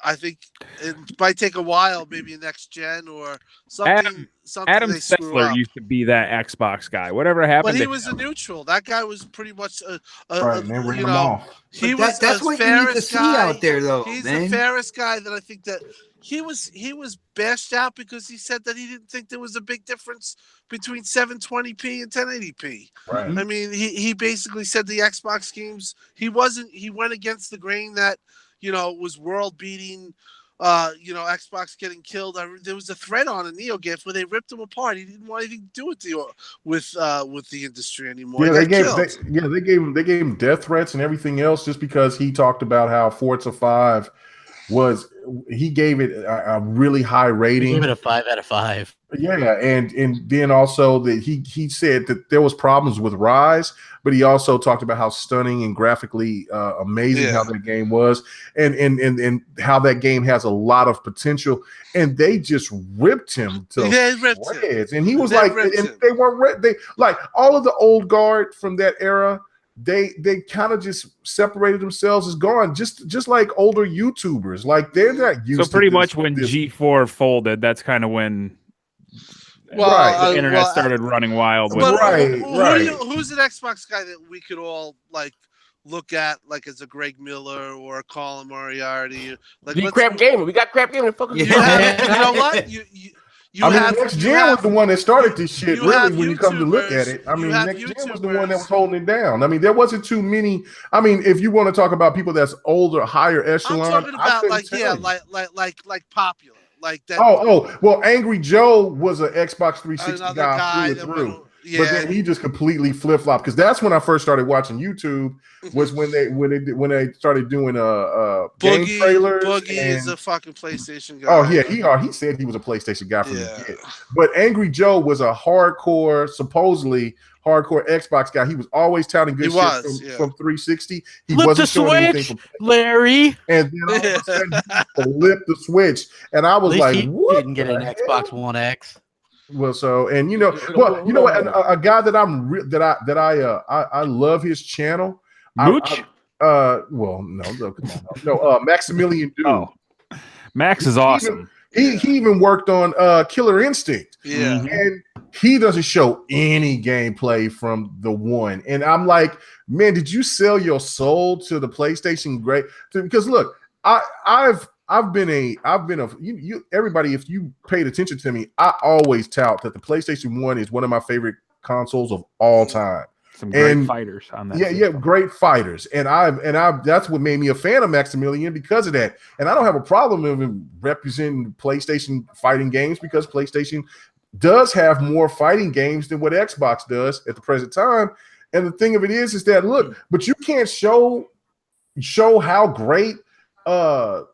I think it might take a while, maybe next gen or something. Adam Sessler used to be that Xbox guy. Whatever happened, but he was a neutral. That guy was pretty much right. They ran him off. He was that's what you need to see out there, though. He's man. the fairest guy that I think that he was bashed out because he said that he didn't think there was a big difference between 720p and 1080p. Right. I mean, he basically said the Xbox games he went against the grain that was world beating. Xbox getting killed. There was a thread on a NeoGAF where they ripped him apart. He didn't want anything to do with the industry anymore. Yeah, they gave him death threats and everything else just because he talked about how Forza 5 was. He gave it a really high rating. He gave it a 5 out of 5. Yeah, and then also that he said that there was problems with Rise, but he also talked about how stunning and graphically amazing how that game was, and how that game has a lot of potential. And they just ripped him to shreds. And he was they weren't they like all of the old guard from that era. They kind of just separated themselves as gone, just like older YouTubers. Like they're not used. So pretty much when G4 folded, that's kind of when the internet started running wild. Who's an Xbox guy that we could all look at as a Greg Miller or a Colin Moriarty? Crap Gamer. We got Crap Gamer. You know what? Next Gen was the one that started this shit, really, when you come to look at it. I mean, Next Gen was the one that was holding it down. I mean, there wasn't too many. I mean, if you want to talk about people that's older, higher echelon, I'm talking about like popular. Like that. Well, Angry Joe was an Xbox 360 guy through. But then he just completely flip-flopped, because that's when I first started watching YouTube. Was when they started doing game trailers. Boogie is a fucking PlayStation guy. Oh yeah, he said he was a PlayStation guy from the get. But Angry Joe was a supposedly hardcore Xbox guy. He was always touting good shit from 360. He wasn't showing anything from Larry. And then all of a sudden he flipped the switch, and I was like, "What?" Didn't get an Xbox One X. Well, so and you know what, a guy that I love his channel. Mooch? Well, no, come on, no, Maximilian Doom. Oh, Max is awesome. He even worked on Killer Instinct. Yeah, and he doesn't show any gameplay from the one. And I'm like, man, did you sell your soul to the PlayStation? Because look, I've been a everybody, if you paid attention to me, I always tout that the PlayStation 1 is one of my favorite consoles of all time. Some great fighters on that. Yeah, great fighters. And that's what made me a fan of Maximilian, because of that. And I don't have a problem with him representing PlayStation fighting games, because PlayStation does have more fighting games than what Xbox does at the present time. And the thing of it is that look, but you can't show how great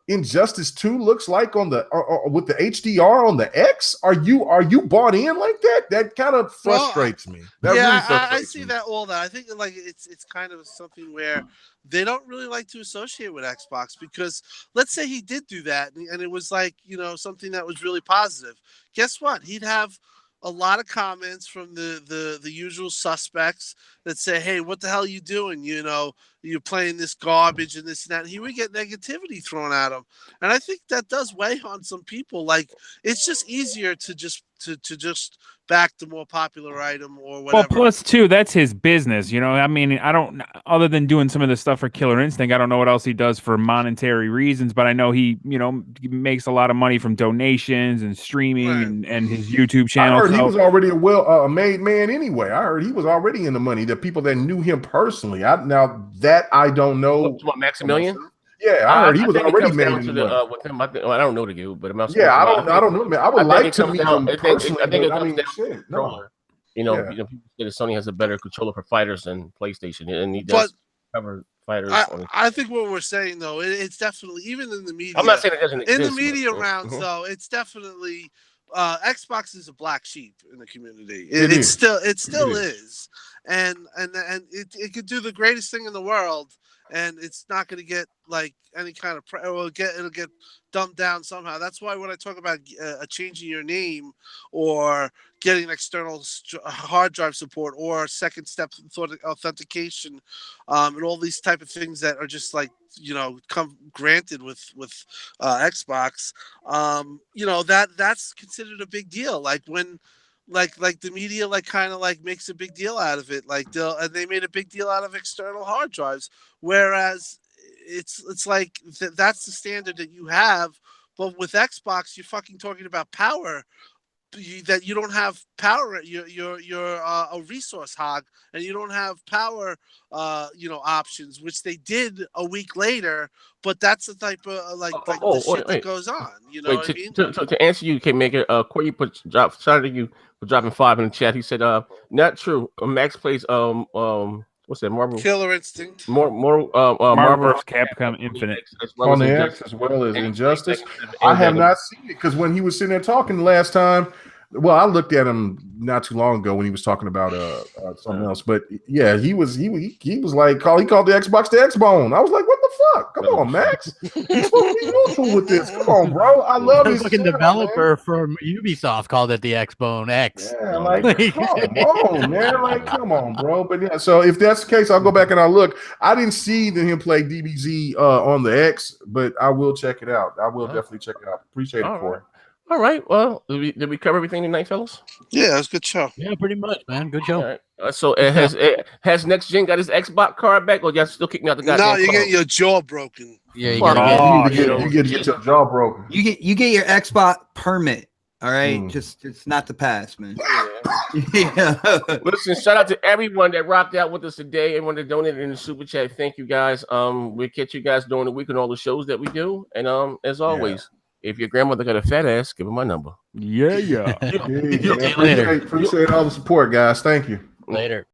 Injustice 2 looks like on the with the HDR on the X. Are you bought in like that? That kind of frustrates me. I see that all that. I think it's kind of something where they don't really like to associate with Xbox, because let's say he did do that and it was something that was really positive. Guess what? He'd have a lot of comments from the usual suspects that say, "Hey, what the hell are you doing? You know, you're playing this garbage and this and that." And he would get negativity thrown at him, and I think that does weigh on some people. Like, it's just easier to just back the more popular item or whatever. Well, plus too, that's his business. You know, I mean, I don't, other than doing some of the stuff for Killer Instinct, I don't know what else he does for monetary reasons, but I know he, you know, makes a lot of money from donations and streaming and his YouTube channel. I heard he was already a made man anyway. I heard he was already in the money. The people that knew him personally. Now that I don't know. What, Maximilian? Yeah, I heard he was already made in the money. With him, I don't know the dude, but I don't know, man. I would like to meet him personally. I think it comes down to controller. You know, people say that Sony has a better controller for fighters than PlayStation, and he does cover fighters. I think what we're saying though, it's definitely, even in the media. I'm not saying it doesn't exist. In the media rounds, though, it's definitely Xbox is a black sheep in the community. It still is, and it could do the greatest thing in the world, and it's not going to get like any kind of it'll get dumbed down somehow. That's why when I talk about changing your name or getting external hard drive support or second step authentication, and all these type of things that are just like, you know, come granted with Xbox, you know, that's considered a big deal. Like when like the media like kind of like makes a big deal out of it, like they made a big deal out of external hard drives, whereas it's like that's the standard that you have. But with Xbox, you're fucking talking about power. That you don't have power, you're a resource hog, and you don't have power, you know, options, which they did a week later. But that's the type of the shit that goes on. You know what I mean? To answer you, can make it. Corey shout out to you for dropping 5 in the chat. He said, "Not true. Max plays what's that? Marvel Killer Instinct. Marvel vs. Capcom Infinite on the X as well as Injustice. I have not seen it because when he was sitting there talking last time, well, I looked at him not too long ago when he was talking about something else. But yeah, he was like he called the Xbox the X-Bone. I was like, what the fuck? Come on, Max. You're supposed to be neutral with this. Come on, bro. I love this. Fucking developer from Ubisoft called it the X-Bone X. Yeah, like come on, man. Like, come on, bro. But yeah, so if that's the case, I'll go back and I'll look. I didn't see him play DBZ on the X, but I will check it out. I will definitely check it out. Appreciate it, Corey. All right. Well, did we cover everything tonight, fellas? Yeah, it was a good show. Yeah, pretty much, man. Good show. All right. So has Next Gen got his Xbox card back, or y'all still kicking out the goddamn? No, you're getting your jaw broken. Yeah, you get your jaw broken. You get your Xbox permit. All right, just it's not the pass, man. Yeah. Listen, shout out to everyone that rocked out with us today. Everyone that donated in the super chat. Thank you guys. We'll catch you guys during the week on all the shows that we do. And as always. If your grandmother got a fat ass, give her my number. Yeah. Appreciate all the support, guys. Thank you. Later.